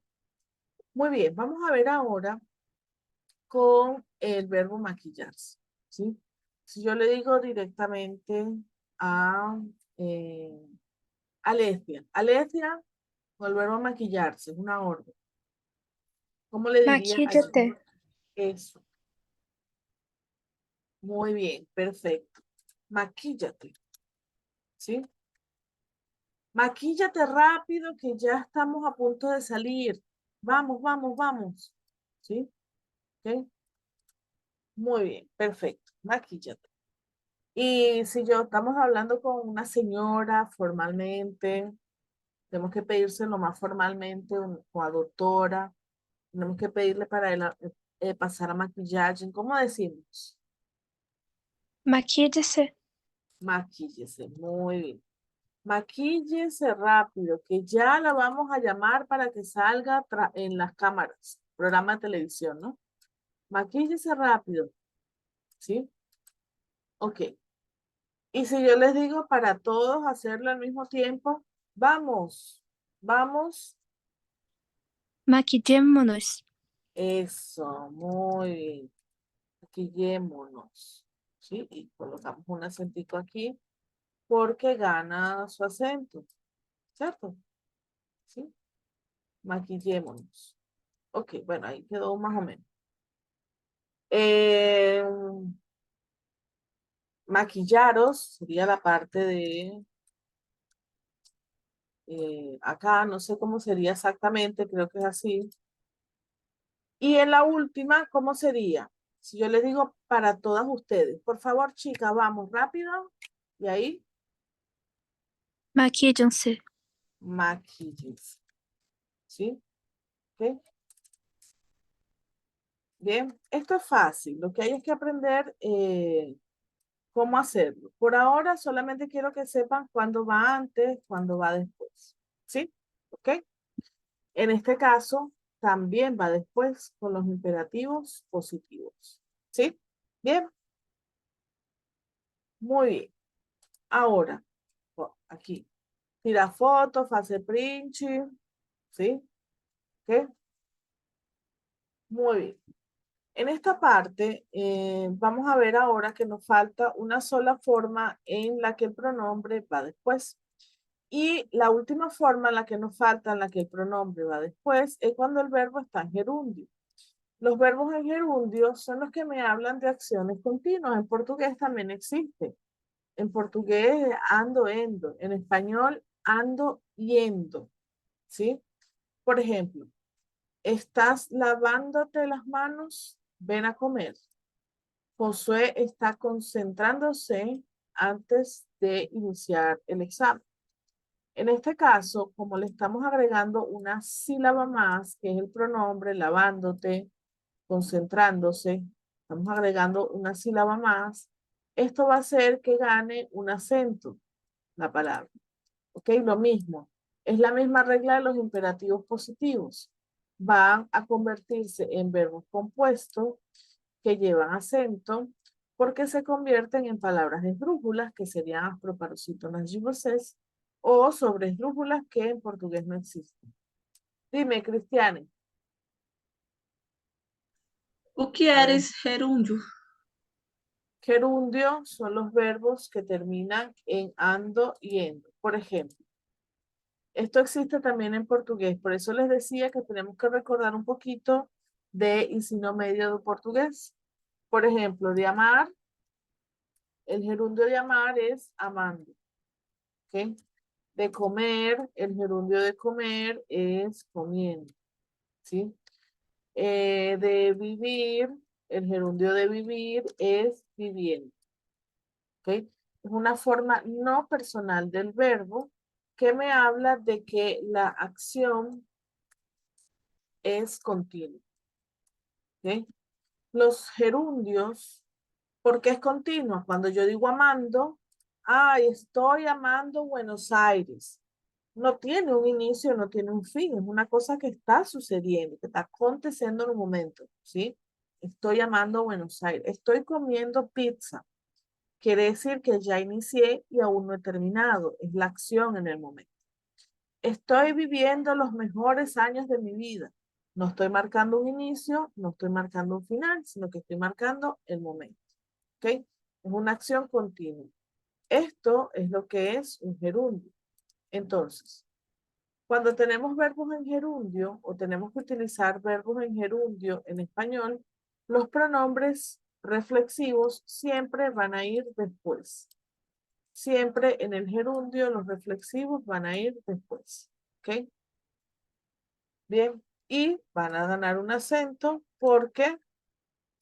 Speaker 1: Muy bien, vamos a ver ahora con el verbo maquillarse. ¿Sí? Si yo le digo directamente a Alesia, Alesia, con el verbo maquillarse, es una orden. ¿Cómo le diría allí?
Speaker 2: Maquilla-te.
Speaker 1: Eso. Muy bien, perfecto. Maquíllate. ¿Sí? Maquíllate rápido que ya estamos a punto de salir. Vamos, vamos, vamos. ¿Sí? ¿Ok? Muy bien, perfecto. Maquíllate. Y si yo estamos hablando con una señora formalmente, tenemos que pedírselo más formalmente, o a doctora, tenemos que pedirle para él, pasar a maquillaje. ¿Cómo decimos?
Speaker 2: Maquilla-se.
Speaker 1: Maquíllese, muy bien. Maquíllese rápido, que ya la vamos a llamar para que salga en las cámaras, programa de televisión, ¿no? Maquíllese rápido, ¿sí? Ok. Y si yo les digo para todos hacerlo al mismo tiempo, vamos, vamos.
Speaker 2: Maquillémonos.
Speaker 1: Eso, muy bien. Maquillémonos. ¿Sí? Y colocamos un acentico aquí porque gana su acento. ¿Cierto? ¿Sí? Maquillémonos. Ok, bueno, ahí quedó más o menos. Maquillaros sería la parte de acá, no sé cómo sería exactamente, creo que es así. Y en la última, ¿cómo sería? Si yo le digo para todas ustedes, por favor, chicas, vamos rápido. Y ahí,
Speaker 2: Maquíllense.
Speaker 1: maquilles. ¿Sí? ¿Ok? Bien, esto es fácil. Lo que hay es que aprender cómo hacerlo. Por ahora solamente quiero que sepan cuándo va antes, cuándo va después. ¿Sí? ¿Ok? En este caso, también va después con los imperativos positivos. ¿Sí? Bien, muy bien. Ahora, aquí, tira fotos, hace printing, ¿sí? ¿Ok? Muy bien. En esta parte, vamos a ver ahora que nos falta una sola forma en la que el pronombre va después. Y la última forma en la que nos falta, en la que el pronombre va después, es cuando el verbo está en gerundio. Los verbos en gerundio son los que me hablan de acciones continuas. En portugués también existe. En portugués, ando, endo. En español, ando, yendo. ¿Sí? Por ejemplo, ¿estás lavándote las manos? Ven a comer. Josué está concentrándose antes de iniciar el examen. En este caso, como le estamos agregando una sílaba más, que es el pronombre lavándote, concentrándose, estamos agregando una sílaba más, esto va a hacer que gane un acento la palabra. ¿Ok? Lo mismo. Es la misma regla de los imperativos positivos. Van a convertirse en verbos compuestos que llevan acento porque se convierten en palabras esdrújulas, que serían asproparossítonas y vocês, o sobresdrújulas que en portugués no existen. Dime, Cristiane.
Speaker 5: O que
Speaker 1: A
Speaker 5: era
Speaker 1: ver.
Speaker 5: esse gerúndio?
Speaker 1: Gerundio son los verbos que terminan en ando y endo. Por ejemplo, esto existe también en portugués. Por eso les decía que tenemos que recordar un poquito de ensino medio de portugués. Por ejemplo, de amar, el gerundio de amar es amando. ¿Ok? De comer, el gerundio de comer es comiendo. ¿Sí? De vivir, el gerundio de vivir es viviendo. ¿Ok? Es una forma no personal del verbo que me habla de que la acción es continua. ¿Ok? Los gerundios, ¿por qué es continua? Cuando yo digo amando, ay, estoy amando Buenos Aires. No tiene un inicio, no tiene un fin, es una cosa que está sucediendo, que está aconteciendo en un momento, ¿sí? Estoy amando Buenos Aires, estoy comiendo pizza. Quiere decir que ya inicié y aún no he terminado, es la acción en el momento. Estoy viviendo los mejores años de mi vida. No estoy marcando un inicio, no estoy marcando un final, sino que estoy marcando el momento. ¿Ok? Es una acción continua. Esto es lo que es un gerundio. Entonces, cuando tenemos verbos en gerundio o tenemos que utilizar verbos en gerundio en español, los pronombres reflexivos siempre van a ir después. Siempre en el gerundio los reflexivos van a ir después. ¿Ok? Bien. Y van a ganar un acento porque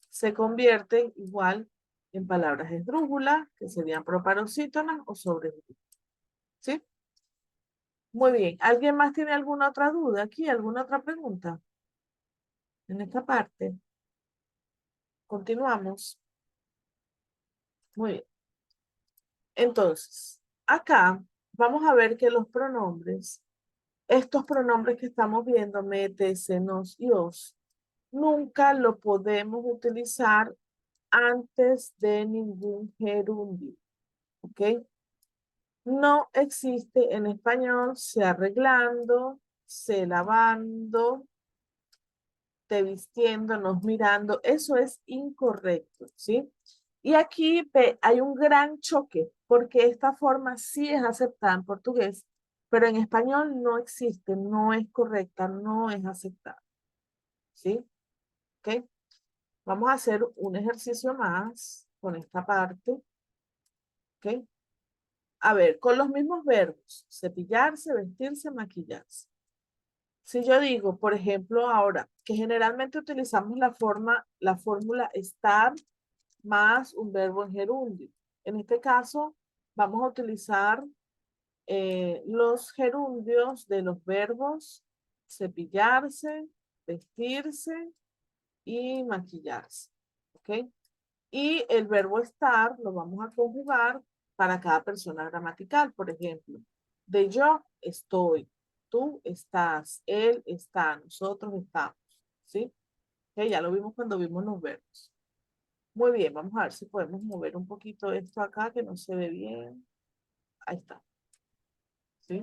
Speaker 1: se convierten igual en palabras esdrújulas, que serían proparoxítonas o sobresdrújulas. ¿Sí? Muy bien. ¿Alguien más tiene alguna otra duda aquí? ¿Alguna otra pregunta? En esta parte. Continuamos. Muy bien. Entonces, acá vamos a ver que los pronombres, estos pronombres que estamos viendo, me, te, se, nos y os, nunca lo podemos utilizar antes de ningún gerundio. ¿Ok? No existe en español se arreglando, se lavando, te vistiendo, nos mirando. Eso es incorrecto, ¿sí? Y aquí hay un gran choque, porque esta forma sí es aceptada en portugués, pero en español no existe, no es correcta, no es aceptada, ¿sí? ¿Ok? Vamos a hacer un ejercicio más con esta parte, ¿ok? A ver, con los mismos verbos, cepillarse, vestirse, maquillarse. Si yo digo, por ejemplo, ahora, que generalmente utilizamos la fórmula estar más un verbo en gerundio. En este caso, vamos a utilizar los gerundios de los verbos cepillarse, vestirse y maquillarse. ¿Ok? Y el verbo estar lo vamos a conjugar para cada persona gramatical. Por ejemplo, de yo estoy, tú estás, él está, nosotros estamos. ¿Sí? Que ya lo vimos cuando vimos los verbos. Muy bien, vamos a ver si podemos mover un poquito esto acá que no se ve bien. Ahí está. ¿Sí?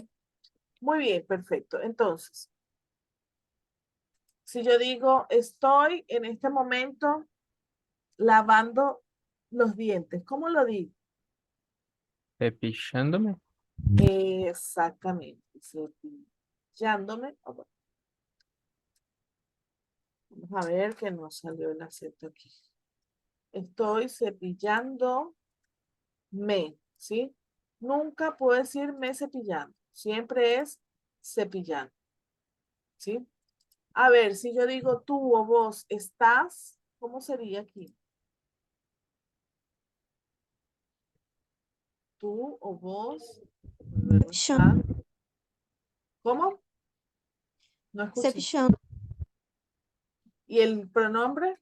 Speaker 1: Muy bien, perfecto. Entonces, si yo digo, estoy en este momento lavando los dientes, ¿cómo lo digo?
Speaker 3: Cepillándome.
Speaker 1: Exactamente. Cepillándome. Oh, bueno. Vamos a ver que no salió el acento aquí. Estoy cepillándome, ¿sí? Nunca puedo decir me cepillando. Siempre es cepillando, ¿sí? A ver, si yo digo tú o vos estás, ¿cómo sería aquí? Tú o vos. El verbo estar.
Speaker 2: Cepillando.
Speaker 1: ¿Cómo? No escuché.
Speaker 2: Cepillando.
Speaker 1: ¿Y el pronombre?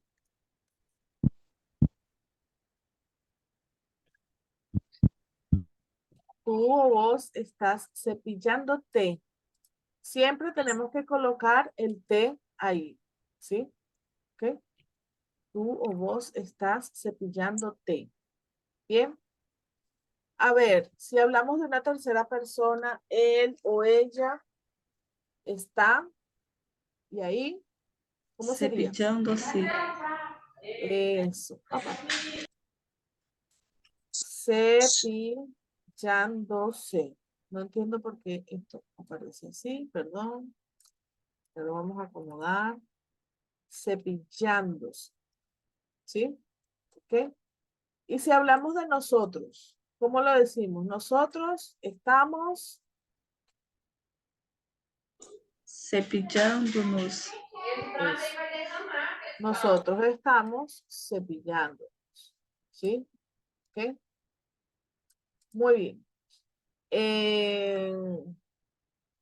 Speaker 1: Tú o vos estás cepillándote. Siempre tenemos que colocar el te ahí, ¿sí? ¿Ok? Tú o vos estás cepillándote. Bien. A ver, si hablamos de una tercera persona, él o ella está, y ahí, ¿cómo sería?
Speaker 5: Cepillando-se.
Speaker 1: Eso. Cepillándose. No entiendo por qué esto aparece así, perdón. Pero vamos a acomodar. Cepillándose. ¿Sí? ¿Ok? Y si hablamos de nosotros, ¿cómo lo decimos? Nosotros estamos,
Speaker 5: Cepillando-nos.
Speaker 1: eso. Nosotros estamos cepillando. ¿Sí? ¿Ok? Muy bien.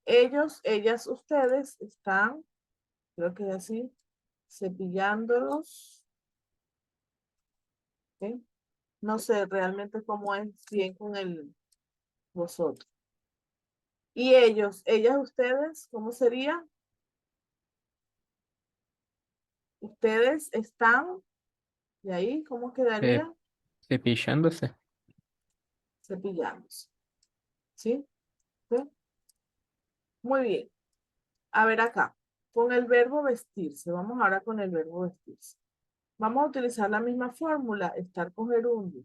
Speaker 1: Ellos, ellas, ustedes están, creo que es así, cepillándolos. ¿Ok? No sé realmente cómo es bien con el vosotros. Y ellos, ellas, ustedes, ¿cómo sería? Ustedes están, y ahí, ¿cómo
Speaker 3: Ce-
Speaker 1: quedaría?
Speaker 3: Cepillándose.
Speaker 1: Cepillándose. ¿Sí? ¿Sí? Muy bien. A ver acá, con el verbo vestirse. Vamos ahora con el verbo vestirse. Vamos a utilizar la misma fórmula, estar con gerundio.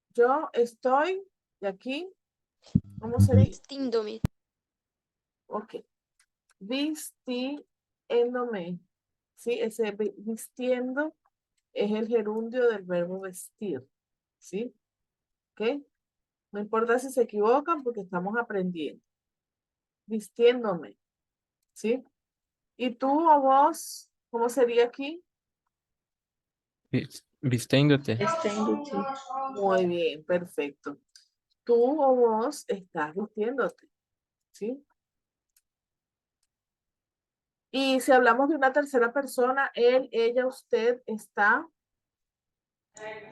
Speaker 1: Yo estoy, y aquí, ¿cómo sería?
Speaker 2: Vestindo-me.
Speaker 1: Ok. Vistiéndome. ¿Sí? Ese vistiendo es el gerundio del verbo vestir. ¿Sí? ¿Ok? No importa si se equivocan porque estamos aprendiendo. Vistiéndome. ¿Sí? ¿Y tú o vos, cómo sería aquí?
Speaker 3: Vistiéndote.
Speaker 5: Estendo-te.
Speaker 1: Muy bien, perfecto. Tú o vos estás vistiéndote. ¿Sí? Y si hablamos de una tercera persona, él, ella, usted está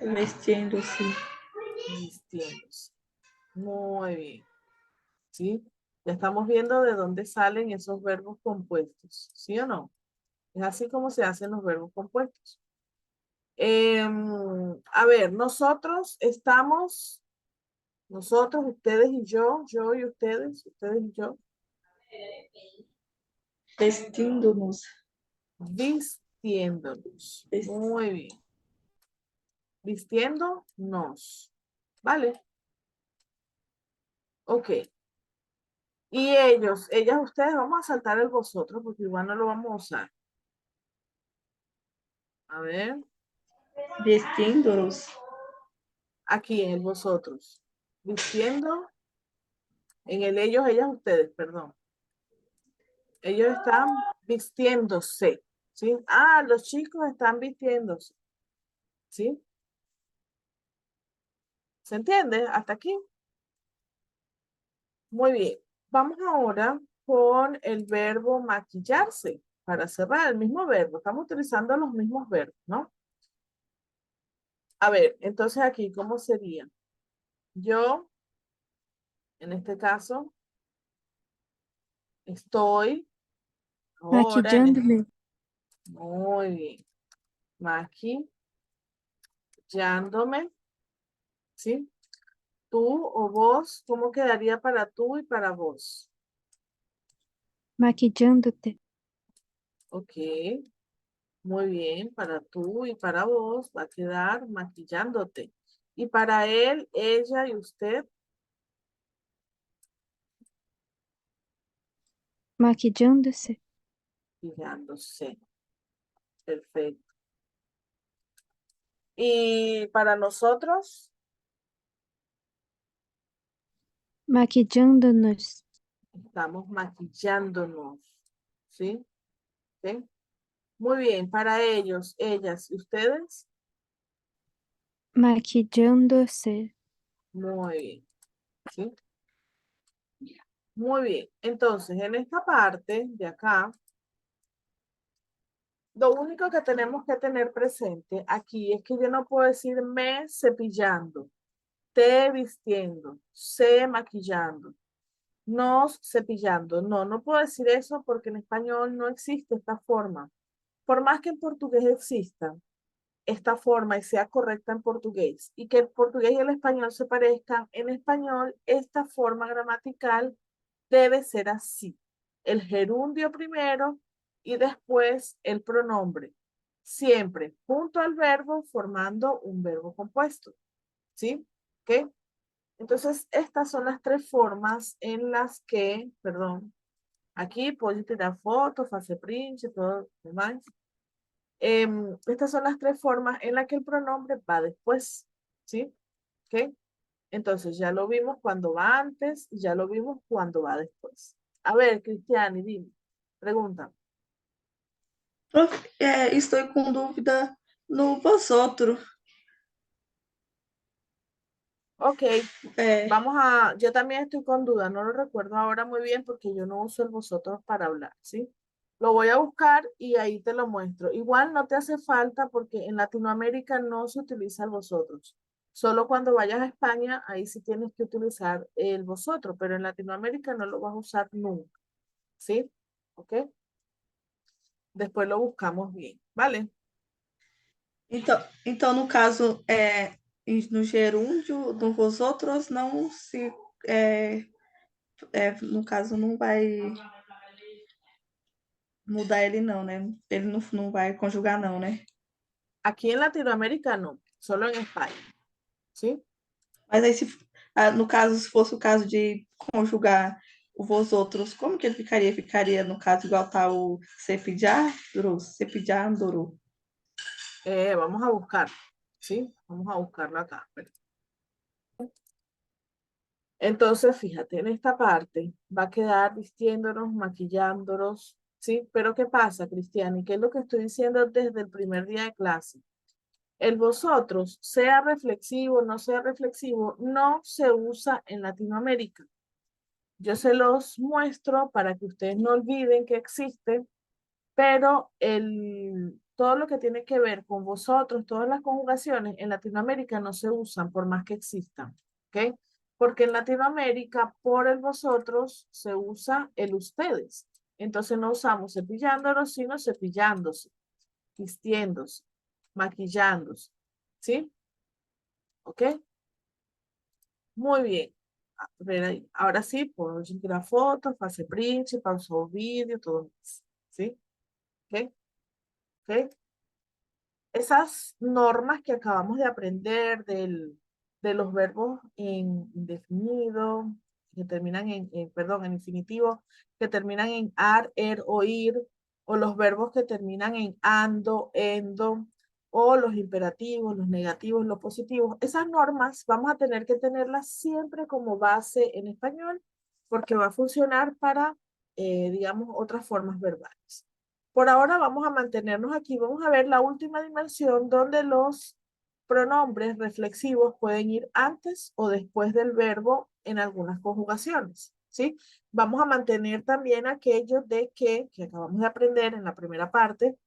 Speaker 5: Vestindo-se.
Speaker 1: vistiéndose. Muy bien. ¿Sí? Ya estamos viendo de dónde salen esos verbos compuestos. ¿Sí o no? Es así como se hacen los verbos compuestos. A ver, nosotros estamos Nosotros, ustedes y yo y ustedes y yo.
Speaker 5: Vestindo-nos.
Speaker 1: Vistiéndonos.
Speaker 5: Ves-
Speaker 1: Muy bien. Vistiéndonos. ¿Vale? Ok. Y ellos, ellas, ustedes, vamos a saltar el vosotros porque igual no lo vamos a usar. A ver,
Speaker 5: Vestindo-nos.
Speaker 1: aquí en el vosotros. Vistiendo, en el ellos, ellas, ustedes, perdón. Ellos están vistiéndose, ¿sí? Ah, los chicos están vistiéndose, ¿sí? ¿Se entiende? Hasta aquí. Muy bien. Vamos ahora con el verbo maquillarse para cerrar el mismo verbo. Estamos utilizando los mismos verbos, ¿no? A ver, entonces aquí, ¿cómo sería? Yo, en este caso, estoy ahora en
Speaker 2: Maquillándome.
Speaker 1: muy bien. Maquillándome, ¿sí? Tú o vos, ¿cómo quedaría para tú y para vos?
Speaker 2: Maquillándote.
Speaker 1: Ok, muy bien. Para tú y para vos va a quedar maquillándote. Y para él, ella y usted,
Speaker 2: Maquillándose.
Speaker 1: maquillándose. Perfecto. Y para nosotros,
Speaker 2: Maquillándonos.
Speaker 1: estamos maquillándonos. ¿Sí? ¿Sí? Muy bien. Para ellos, ellas y ustedes,
Speaker 2: Maquillándose.
Speaker 1: muy bien. ¿Sí? Muy bien. Entonces, en esta parte de acá, lo único que tenemos que tener presente aquí es que yo no puedo decir me cepillando, te vistiendo, se maquillando, nos cepillando. No, no puedo decir eso porque en español no existe esta forma. Por más que en portugués exista esta forma y sea correcta en portugués y que el portugués y el español se parezcan, en español esta forma gramatical debe ser así. El gerundio primero y después el pronombre. Siempre junto al verbo formando un verbo compuesto. ¿Sí? ¿Ok? Entonces, estas son las tres formas en las que, perdón, aquí puedo tirar fotos, hacer print y todo lo demás. Estas son las tres formas en las que el pronombre va después. ¿Sí? ¿Ok? Entonces, ya lo vimos cuando va antes y ya lo vimos cuando va después. A ver, Cristiane, dime, pregunta.
Speaker 5: Prof, estou com dúvida no vosotros.
Speaker 1: Ok,
Speaker 5: É,
Speaker 1: yo también estoy con duda, no lo recuerdo ahora muy bien porque yo no uso el vosotros para hablar, ¿sí? Lo voy a buscar y ahí te lo muestro. Igual no te hace falta porque en Latinoamérica no se utiliza el vosotros. Solo cuando vayas a España, ahí sí tienes que utilizar el vosotros, pero en Latinoamérica no lo vas a usar nunca, ¿sí? ¿Ok? Después lo buscamos bien, ¿vale?
Speaker 5: então, no caso, no gerúndio, no vosotros, não se. É, no caso, não vai mudar ele, não, né? Ele não vai conjugar, não, né?
Speaker 1: Aquí en Latinoamérica no, solo en España, ¿sí?
Speaker 5: Mas aí, no caso, se fosse o caso de conjugar o vosotros, como que ele ficaria? Ficaria, no caso, igual tá o cepillándoro.
Speaker 1: Vamos a buscar, ¿sí? Vamos a buscarlo acá. Espera. Entonces, fíjate, en esta parte va a quedar vistiéndonos, maquillándonos, ¿sí? Pero ¿qué pasa, Cristian? ¿Y qué es lo que estoy diciendo desde el primer día de clase? El vosotros, sea reflexivo, no sea reflexivo, no se usa en Latinoamérica. Yo se los muestro para que ustedes no olviden que existe, pero todo lo que tiene que ver con vosotros, todas las conjugaciones en Latinoamérica no se usan por más que existan, ¿ok? Porque en Latinoamérica por el vosotros se usa el ustedes. Entonces no usamos cepillándonos, sino cepillándose, vistiéndose, maquillándose, ¿sí? ¿Ok? Muy bien. A ver aí. Ahora sí, pode tirar foto, fazer print, pausar o vídeo, tudo mais. ¿Sí? ¿Ok? ¿Ok? Esas normas que acabamos de aprender de los verbos en indefinido, que terminan perdón, en infinitivo, que terminan en ar, er o ir, o los verbos que terminan en ando, endo, o los imperativos, los negativos, los positivos. Esas normas vamos a tener que tenerlas siempre como base en español, porque va a funcionar para, digamos, otras formas verbales. Por ahora vamos a mantenernos aquí. Vamos a ver la última dimensión donde los pronombres reflexivos pueden ir antes o después del verbo en algunas conjugaciones, ¿sí? Vamos a mantener también aquello de que acabamos de aprender en la primera parte,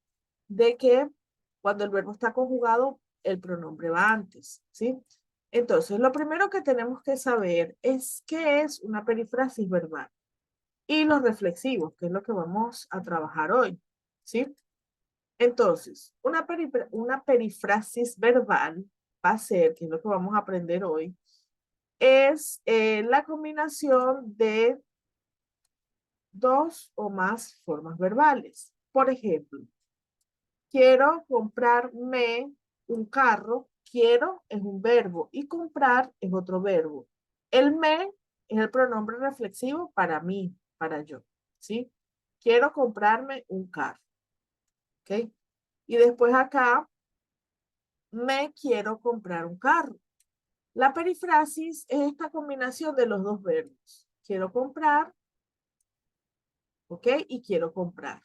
Speaker 1: de que cuando el verbo está conjugado, el pronombre va antes, ¿sí? Entonces, lo primero que tenemos que saber es qué es una perífrasis verbal y los reflexivos, que es lo que vamos a trabajar hoy, ¿sí? Entonces, una perifrasis verbal va a ser, que es lo que vamos a aprender hoy, es la combinación de dos o más formas verbales. Por ejemplo, quiero comprarme un carro. Quiero es un verbo y comprar es otro verbo. El me es el pronombre reflexivo para mí, para yo, ¿sí? Quiero comprarme un carro, ¿ok? Y después acá, me quiero comprar un carro. La perifrasis es esta combinación de los dos verbos. Quiero comprar, ¿ok? Y quiero comprar.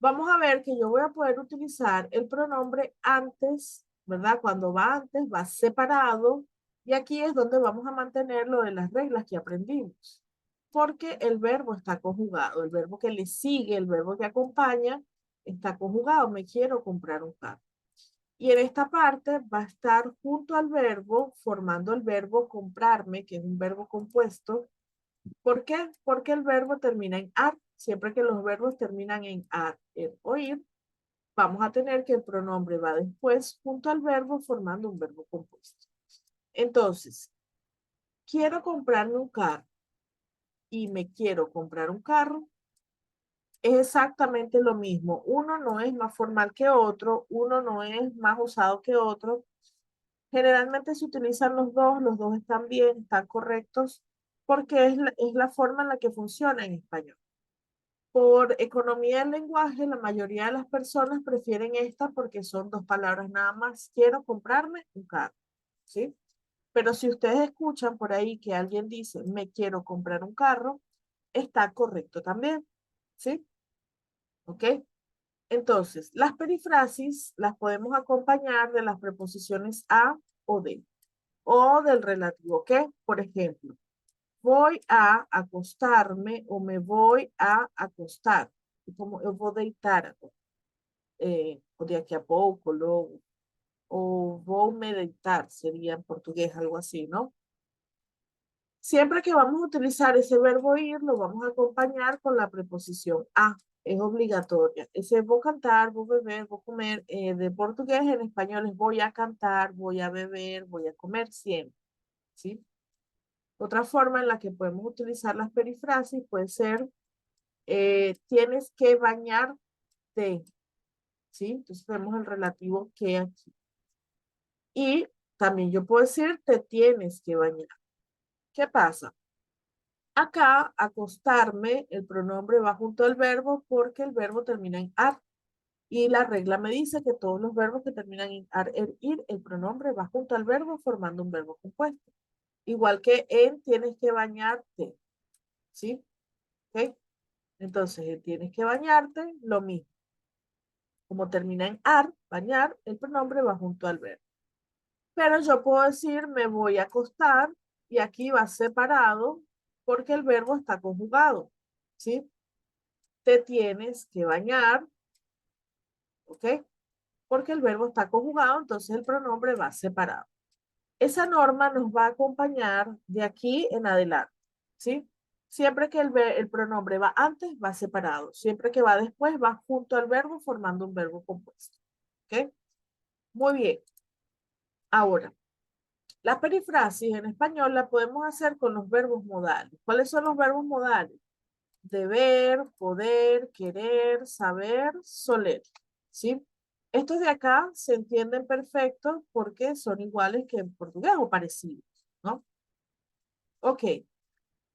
Speaker 1: Vamos a ver que yo voy a poder utilizar el pronombre antes, ¿verdad? Cuando va antes, va separado. Y aquí es donde vamos a mantener lo de las reglas que aprendimos. Porque el verbo está conjugado. El verbo que le sigue, el verbo que acompaña, está conjugado. Me quiero comprar un carro. Y en esta parte va a estar junto al verbo, formando el verbo comprarme, que es un verbo compuesto. ¿Por qué? Porque el verbo termina en ar. Siempre que los verbos terminan en ar, er o ir, vamos a tener que el pronombre va después junto al verbo formando un verbo compuesto. Entonces, quiero comprarme un carro y me quiero comprar un carro. Es exactamente lo mismo. Uno no es más formal que otro, uno no es más usado que otro. Generalmente se utilizan los dos están bien, están correctos, porque es la forma en la que funciona en español. Por economía del lenguaje, la mayoría de las personas prefieren esta porque son dos palabras nada más. Quiero comprarme un carro, ¿sí? Pero si ustedes escuchan por ahí que alguien dice, me quiero comprar un carro, está correcto también, ¿sí? ¿Ok? Entonces, las perifrasis las podemos acompañar de las preposiciones a o de, o del relativo que, por ejemplo, voy a acostarme o me voy a acostar. Como eu vou deitar agora. O daqui a pouco, logo. O vou me deitar, sería en portugués algo así, ¿no? Siempre que vamos a utilizar ese verbo ir, lo vamos a acompañar con la preposición a. Es obligatoria. Ese voy a cantar, voy a beber, voy a comer. De portugués en español es voy a cantar, voy a beber, voy a comer siempre, ¿sí? Otra forma en la que podemos utilizar las perifrasis puede ser tienes que bañarte, ¿sí? Entonces tenemos el relativo que aquí. Y también yo puedo decir te tienes que bañar. ¿Qué pasa? Acá, acostarme, el pronombre va junto al verbo porque el verbo termina en ar. Y la regla me dice que todos los verbos que terminan en ar, er, ir, el pronombre va junto al verbo formando un verbo compuesto. Igual que en tienes que bañarte, ¿sí? ¿Ok? Entonces, en tienes que bañarte, lo mismo. Como termina en ar, bañar, el pronombre va junto al verbo. Pero yo puedo decir me voy a acostar y aquí va separado porque el verbo está conjugado, ¿sí? Te tienes que bañar, ¿ok? Porque el verbo está conjugado, entonces el pronombre va separado. Esa norma nos va a acompañar de aquí en adelante, ¿sí? Siempre que el pronombre va antes, va separado. Siempre que va después, va junto al verbo formando un verbo compuesto, ¿ok? Muy bien. Ahora, La perifrasis en español la podemos hacer con los verbos modales. ¿Cuáles son los verbos modales? Deber, poder, querer, saber, soler. ¿Sí? Estos de acá se entienden perfecto porque son iguales que en portugués o parecidos, ¿no? Ok.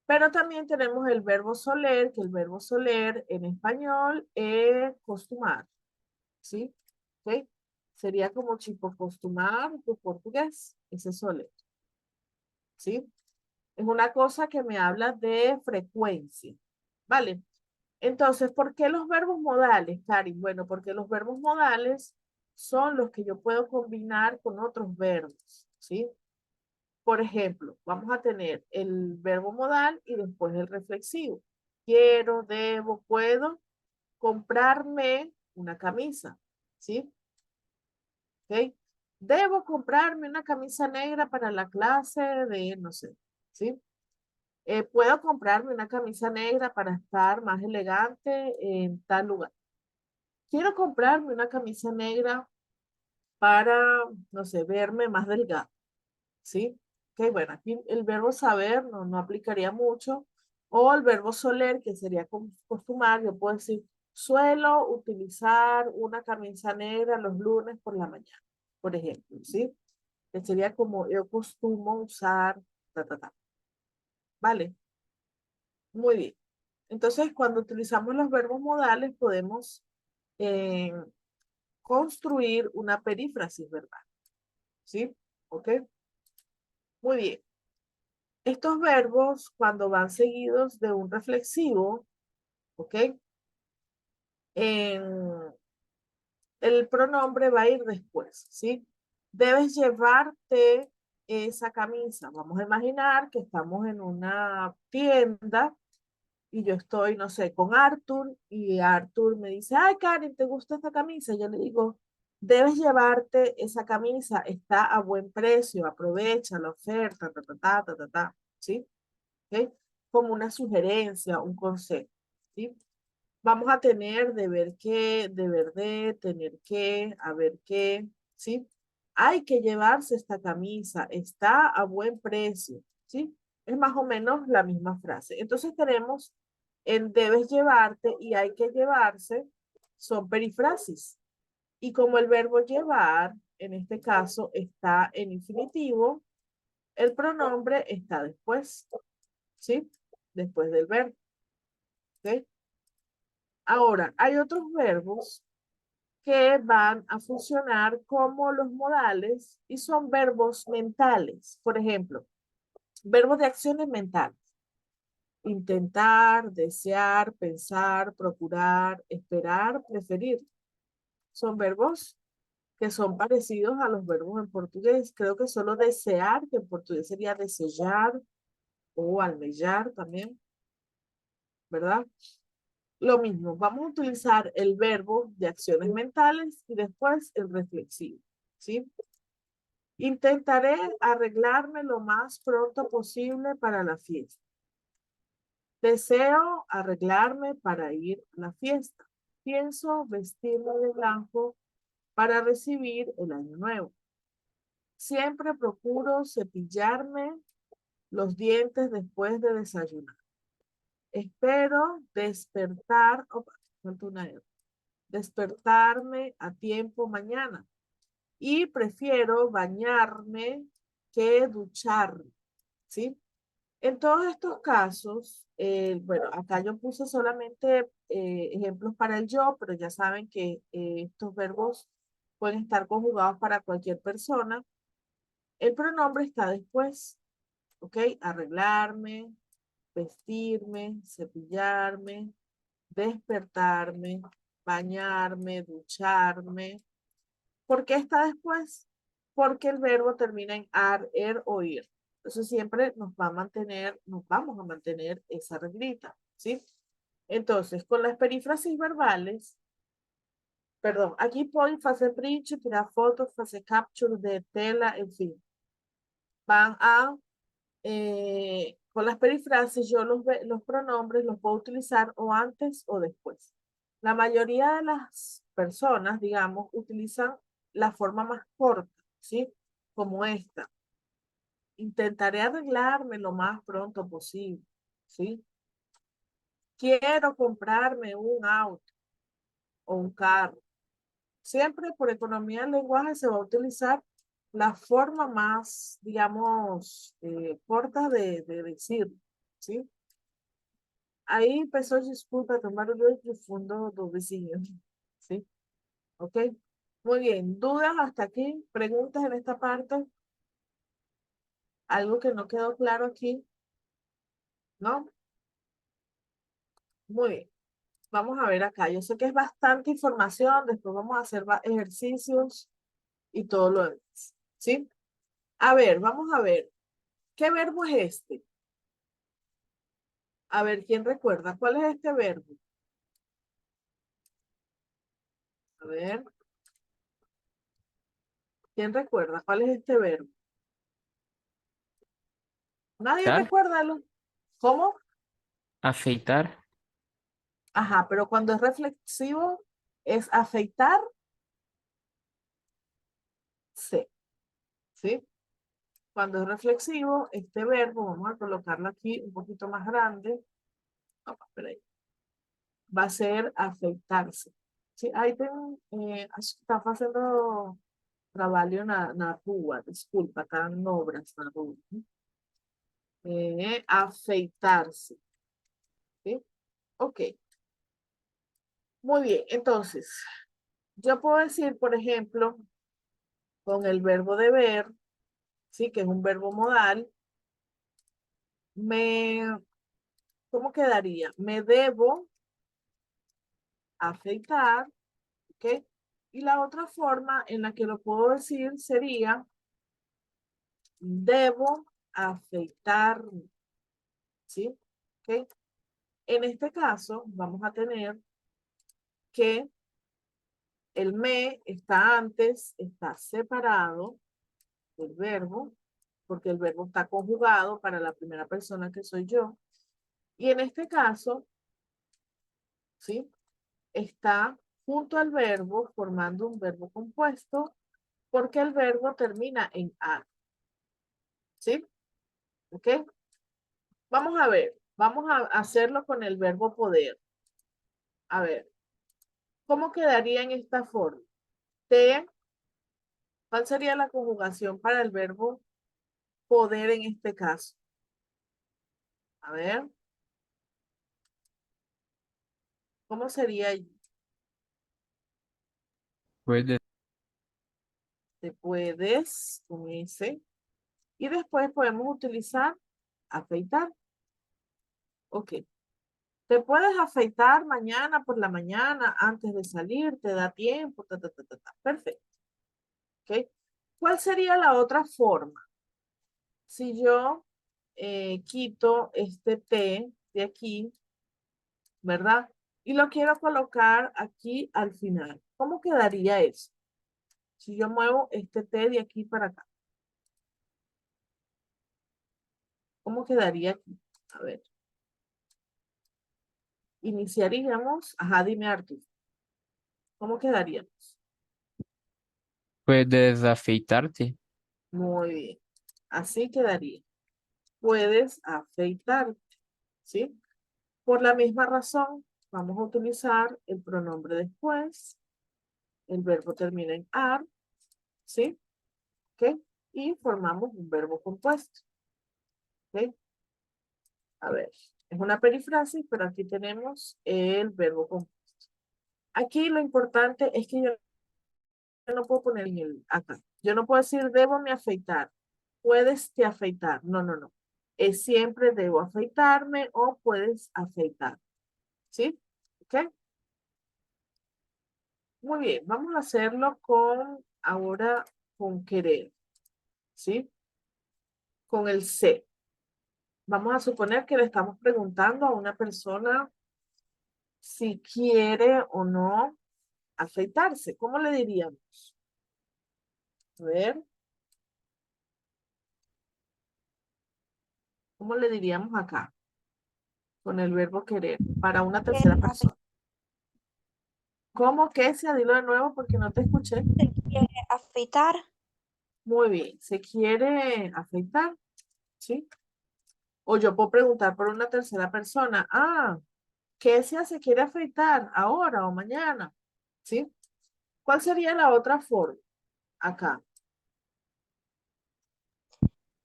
Speaker 1: Pero también tenemos el verbo soler, que el verbo soler en español es costumar. ¿Sí? ¿Ok? Sería como tipo costumar por portugués, ese soler. ¿Sí? Es una cosa que me habla de frecuencia. ¿Vale? Entonces, ¿por qué los verbos modales, Karin? Bueno, porque los verbos modales son los que yo puedo combinar con otros verbos, ¿sí? Por ejemplo, vamos a tener el verbo modal y después el reflexivo. Quiero, debo, puedo comprarme una camisa, ¿sí? ¿Ok? Debo comprarme una camisa negra para la clase de, no sé, ¿sí? Puedo comprarme una camisa negra para estar más elegante en tal lugar. Quiero comprarme una camisa negra para, no sé, verme más delgada, ¿sí? Ok, bueno, aquí el verbo saber no aplicaría mucho. O el verbo soler, que sería costumar, yo puedo decir, suelo utilizar una camisa negra los lunes por la mañana, por ejemplo, ¿sí? Que sería como yo costumo usar, ta, ta, ta. ¿Vale? Muy bien. Entonces, cuando utilizamos los verbos modales, podemos eh, construir una perífrasis verbal. ¿Sí? ¿Ok? Muy bien. Estos verbos, cuando van seguidos de un reflexivo, ¿ok? El pronombre va a ir después, ¿sí? Debes llevarte esa camisa. Vamos a imaginar que estamos en una tienda y yo estoy, no sé, con Arthur y Arthur me dice, ay, Karen, ¿te gusta esta camisa? Yo le digo, debes llevarte esa camisa, está a buen precio, aprovecha la oferta, ta, ta, ta, ta, ta, ta, ¿sí? ¿Ok? Como una sugerencia, un consejo, ¿sí? Vamos a tener deber que, deber de, tener que, haber que, ¿sí? Hay que llevarse esta camisa, está a buen precio, ¿sí? Es más o menos la misma frase. Entonces tenemos en debes llevarte y hay que llevarse, son perifrasis. Y como el verbo llevar, en este caso, está en infinitivo, el pronombre está después, ¿sí? Después del verbo, ¿ok? Ahora, hay otros verbos que van a funcionar como los modales y son verbos mentales. Por ejemplo, verbos de acciones mentales. Intentar, desear, pensar, procurar, esperar, preferir. Son verbos que son parecidos a los verbos en portugués. Creo que solo desear, que en portugués sería desejar o almejar también, ¿verdad? Lo mismo, vamos a utilizar el verbo de acciones mentales y después el reflexivo, ¿sí? Intentaré arreglarme lo más pronto posible para la fiesta. Deseo arreglarme para ir a la fiesta. Pienso vestirme de blanco para recibir el año nuevo. Siempre procuro cepillarme los dientes después de desayunar. Espero despertar, opa, falta una R, despertarme a tiempo mañana. Y prefiero bañarme que ducharme, ¿sí? En todos estos casos, bueno, acá yo puse solamente ejemplos para el yo, pero ya saben que estos verbos pueden estar conjugados para cualquier persona. El pronombre está después, ¿ok? Arreglarme, vestirme, cepillarme, despertarme, bañarme, ducharme. ¿Por qué está después? Porque el verbo termina en ar, er o ir. Entonces siempre nos va a mantener, nos vamos a mantener esa reglita, ¿sí? Entonces, con las perífrasis verbales, perdón, aquí pueden hacer print, tirar fotos, hacer capture de tela, en fin. Van a, con las perífrasis, yo los pronombres los puedo utilizar o antes o después. La mayoría de las personas, digamos, utilizan la forma más corta, ¿sí? Como esta. intentaré arreglarme lo más pronto posible, ¿sí? Quiero comprarme un auto o un carro. Siempre por economía del lenguaje se va a utilizar la forma más, digamos, corta de decir, ¿sí? Aí, peço desculpa, tomar un profundo do vizinho, ¿sí? ¿Ok? Muy bien, ¿dudas hasta aquí? ¿Preguntas en esta parte? ¿Algo que no quedó claro aquí? ¿No? Muy bien. Vamos a ver acá. Yo sé que es bastante información, después vamos a hacer ejercicios y todo lo demás, ¿sí? A ver, vamos a ver. ¿Qué verbo es este? A ver, ¿quién recuerda? ¿Cuál es este verbo? A ver. ¿Quién recuerda? ¿Cuál es este verbo? ¿Nadie
Speaker 3: Afeitar.
Speaker 1: recuerda? ¿Cómo?
Speaker 3: Afeitar.
Speaker 1: Ajá, pero cuando es reflexivo, ¿es afeitar? Sí. ¿Sí? Cuando es reflexivo, este verbo, vamos a colocarlo aquí un poquito más grande. Vamos, espera ahí. Va a ser afeitarse. Sí, aí tem acho que está fazendo trabalho na rua, desculpa, tá em obras na rua. Afeitar-se. ¿Sí? Ok. Muy bien, entonces, yo puedo decir, por ejemplo, con el verbo deber, ¿sí? Que es un verbo modal, ¿cómo quedaría? Me debo afeitar, ¿ok? Y la otra forma en la que lo puedo decir sería, debo afeitarme, ¿sí? ¿Ok? En este caso, vamos a tener que el me está antes, está separado del verbo, porque el verbo está conjugado para la primera persona que soy yo. Y en este caso, ¿sí? Está junto al verbo formando un verbo compuesto porque el verbo termina en a. ¿Sí? ¿Ok? Vamos a ver. Vamos a hacerlo con el verbo poder. A ver. ¿Cómo quedaría en esta forma? ¿Cuál sería la conjugación para el verbo poder en este caso? A ver. ¿Cómo sería?
Speaker 3: Puede.
Speaker 1: Te puedes, con ese. Y después podemos utilizar afeitar. Ok. Te puedes afeitar mañana por la mañana antes de salir, te da tiempo, ta, ta, ta, ta, ta. Perfecto. ¿Ok? ¿Cuál sería la otra forma? Si yo quito este T de aquí, ¿verdad? Y lo quiero colocar aquí al final. ¿Cómo quedaría eso? Si yo muevo este T de aquí para acá. ¿Cómo quedaría aquí? A ver. Iniciaríamos. Ajá, dime Artur. ¿Cómo quedaríamos?
Speaker 3: Puedes afeitarte.
Speaker 1: Muy bien. Así quedaría. Puedes afeitarte, ¿sí? Por la misma razón, vamos a utilizar el pronombre después. El verbo termina en ar, ¿sí? ¿Ok? Y formamos un verbo compuesto. ¿Ok? A ver, es una perifrasis, pero aquí tenemos el verbo compuesto. Aquí lo importante es que yo no puedo poner en el acá. Yo no puedo decir debo me afeitar. Puedes te afeitar. No, no, no. Es siempre debo afeitarme o puedes afeitar. ¿Sí? ¿Ok? Muy bien, vamos a hacerlo ahora con querer, ¿sí? Con el C. Vamos a suponer que le estamos preguntando a una persona si quiere o no afeitarse. ¿Cómo le diríamos? A ver. ¿Cómo le diríamos acá? Con el verbo querer, para una tercera persona. ¿Cómo que se? Dilo de nuevo porque no te escuché.
Speaker 6: ¿Se quiere afeitar?
Speaker 1: Muy bien. ¿Se quiere afeitar? ¿sí? O yo puedo preguntar por una tercera persona, ¿qué se quiere afeitar ahora o mañana? ¿Sí? ¿Cuál sería la otra forma? Acá.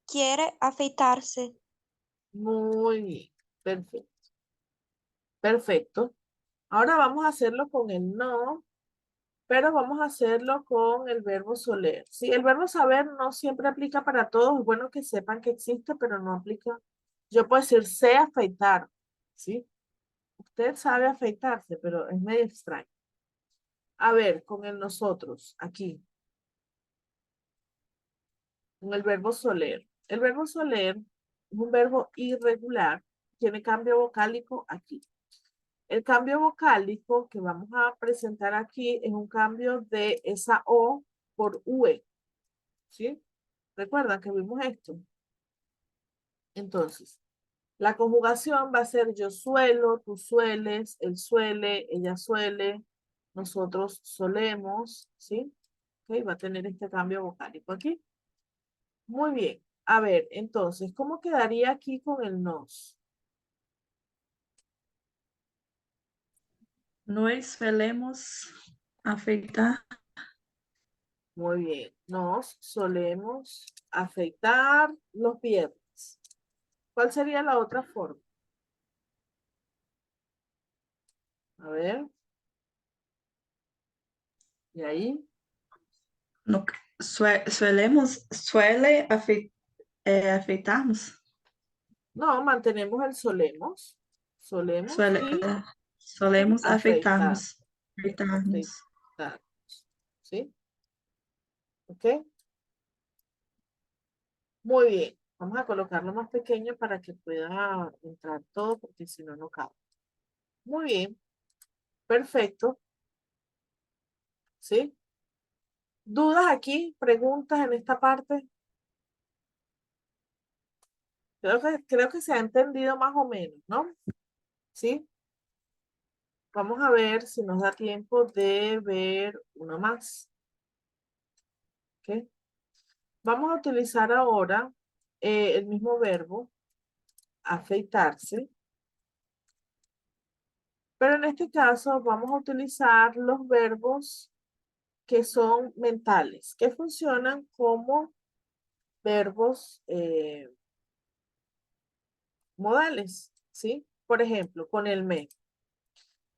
Speaker 6: Quiere afeitarse.
Speaker 1: Muy bien. Perfecto. Perfecto. Ahora vamos a hacerlo con el no, pero vamos a hacerlo con el verbo soler. Sí, el verbo saber no siempre aplica para todos. Es bueno que sepan que existe, pero no aplica. Yo puedo decir sé afeitar, ¿sí? Usted sabe afeitarse, pero es medio extraño. A ver, con el nosotros, aquí. Con el verbo soler. El verbo soler es un verbo irregular, tiene cambio vocálico aquí. El cambio vocálico que vamos a presentar aquí es un cambio de esa O por UE, ¿sí? ¿Recuerdan que vimos esto? Entonces, la conjugación va a ser yo suelo, tú sueles, él suele, ella suele, nosotros solemos, ¿sí? Ok, va a tener este cambio vocálico aquí. Muy bien. A ver, entonces, ¿cómo quedaría aquí con el nos?
Speaker 5: Nós solemos afeitar.
Speaker 1: Muy bien. Nos solemos afeitar los viernes. ¿Cuál sería la otra forma? A ver. ¿Y ahí?
Speaker 5: No, suele afeitarmos.
Speaker 1: No, mantenemos el solemos. Solemos
Speaker 5: Suele,
Speaker 1: y
Speaker 5: solemos
Speaker 1: afeitar.
Speaker 5: afeitarmos. Afeitarmos.
Speaker 1: Afeitar. ¿Sí? ¿Ok? Muy bien. Vamos a colocarlo más pequeño para que pueda entrar todo, porque si no, no cabe. Muy bien. Perfecto. ¿Sí? ¿Dudas aquí? ¿Preguntas en esta parte? Creo que se ha entendido más o menos, ¿no? ¿Sí? Vamos a ver si nos da tiempo de ver uno más. ¿Ok? Vamos a utilizar ahora el mismo verbo, afeitarse. Pero en este caso vamos a utilizar los verbos que son mentales, que funcionan como verbos modales, ¿sí? Por ejemplo, con el me.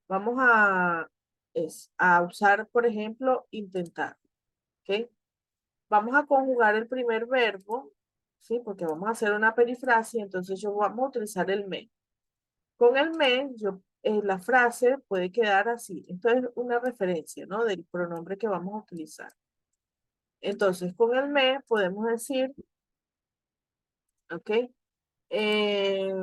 Speaker 1: Vamos a usar, por ejemplo, intentar, ¿ok? Vamos a conjugar el primer verbo, ¿sí? Porque vamos a hacer una perifrasia, entonces vamos a utilizar el me. Con el me, la frase puede quedar así. Esto es una referencia, ¿no? Del pronombre que vamos a utilizar. Entonces, con el me podemos decir, ¿ok? Eh,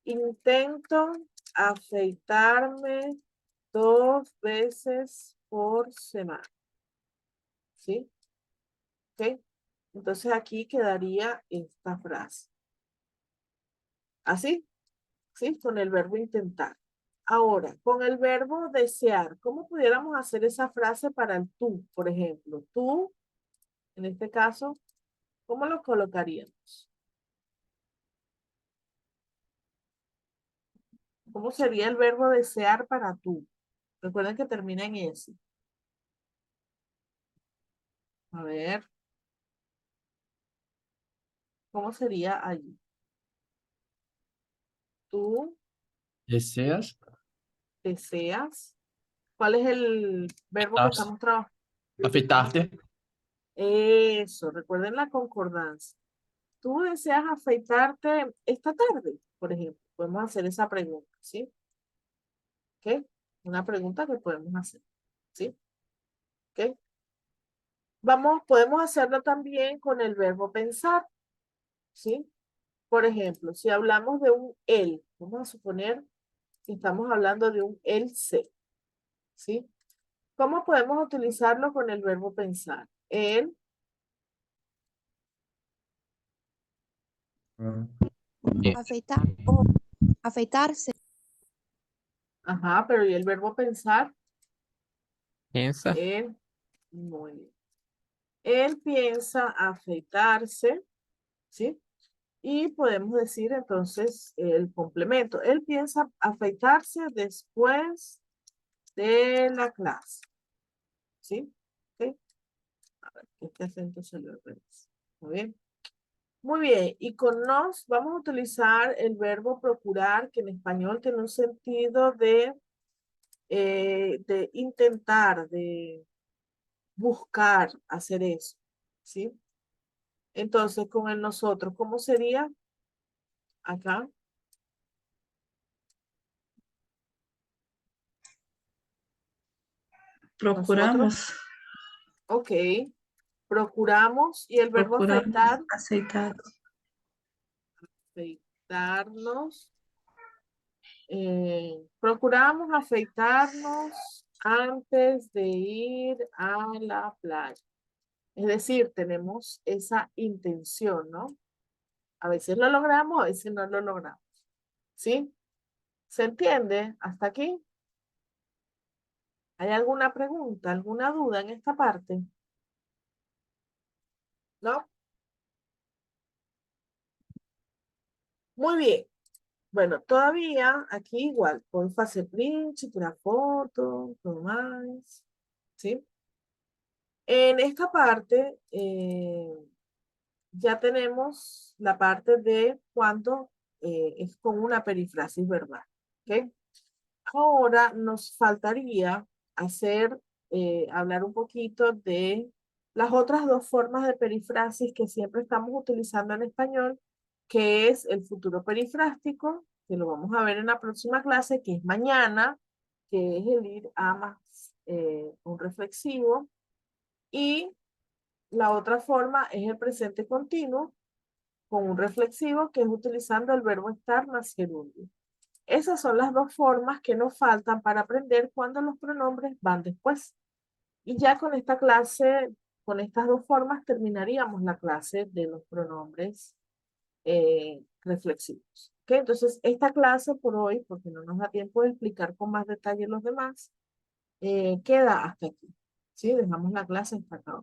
Speaker 1: intento afeitarme 2 veces por semana. ¿Sí? ¿Ok? Entonces aquí quedaría esta frase. ¿Así? ¿Sí? Con el verbo intentar. Ahora, con el verbo desear, ¿cómo pudiéramos hacer esa frase para el tú, por ejemplo? Tú, en este caso, ¿cómo lo colocaríamos? ¿Cómo sería el verbo desear para tú? Recuerden que termina en ese. A ver. ¿Cómo sería allí? Tú
Speaker 4: ¿Deseas?
Speaker 1: deseas. ¿Cuál es el verbo que estamos trabajando?
Speaker 4: Afeitarte.
Speaker 1: Eso, recuerden la concordancia. ¿Tú deseas afeitarte esta tarde? Por ejemplo, podemos hacer esa pregunta, ¿sí? ¿Ok? Una pregunta que podemos hacer, ¿sí? ¿Ok? Podemos hacerlo también con el verbo pensar, ¿sí? Por ejemplo, si hablamos de un él, vamos a suponer que estamos hablando de un él se, ¿sí? ¿Cómo podemos utilizarlo con el verbo pensar? Él,
Speaker 6: Afeitar o afeitarse.
Speaker 1: ajá, pero ¿y el verbo pensar?
Speaker 3: Piensa.
Speaker 1: Él, muy bien. Él piensa afeitarse, ¿sí? Y podemos decir entonces el complemento. Él piensa afeitarse después de la clase. ¿Sí? ¿Ok? A ver, este acento se lo revés. Muy bien. Muy bien. Y con nos vamos a utilizar el verbo procurar, que en español tiene un sentido de intentar, de buscar hacer eso. ¿Sí? Entonces, con el nosotros, ¿cómo sería acá?
Speaker 5: Procuramos,
Speaker 1: Ok. Procuramos y el verbo
Speaker 5: procuramos
Speaker 1: afeitar,
Speaker 5: aceitar.
Speaker 1: afeitarnos. Procuramos afeitarnos antes de ir a la playa. Es decir, tenemos esa intención, ¿no? A veces lo logramos, a veces no lo logramos. ¿Sí? ¿Se entiende hasta aquí? ¿Hay alguna pregunta, alguna duda en esta parte? ¿No? Muy bien. Bueno, todavía aquí igual, puedo hacer print, tirar foto, todo más. ¿Sí? En esta parte ya tenemos la parte de cuando es con una perifrasis verbal. ¿Ok? Ahora nos faltaría hacer, hablar un poquito de las otras dos formas de perifrasis que siempre estamos utilizando en español, que es el futuro perifrástico, que lo vamos a ver en la próxima clase, que es mañana, que es el ir a más un reflexivo. Y la otra forma es el presente continuo con un reflexivo, que es utilizando el verbo estar más gerundio. Esas son las dos formas que nos faltan para aprender cuando los pronombres van después. Y ya con esta clase, con estas dos formas, terminaríamos la clase de los pronombres reflexivos. ¿Ok? Entonces, esta clase por hoy, porque no nos da tiempo de explicar con más detalle los demás, queda hasta aquí. ¿Sí? Dejamos la clase hasta acá.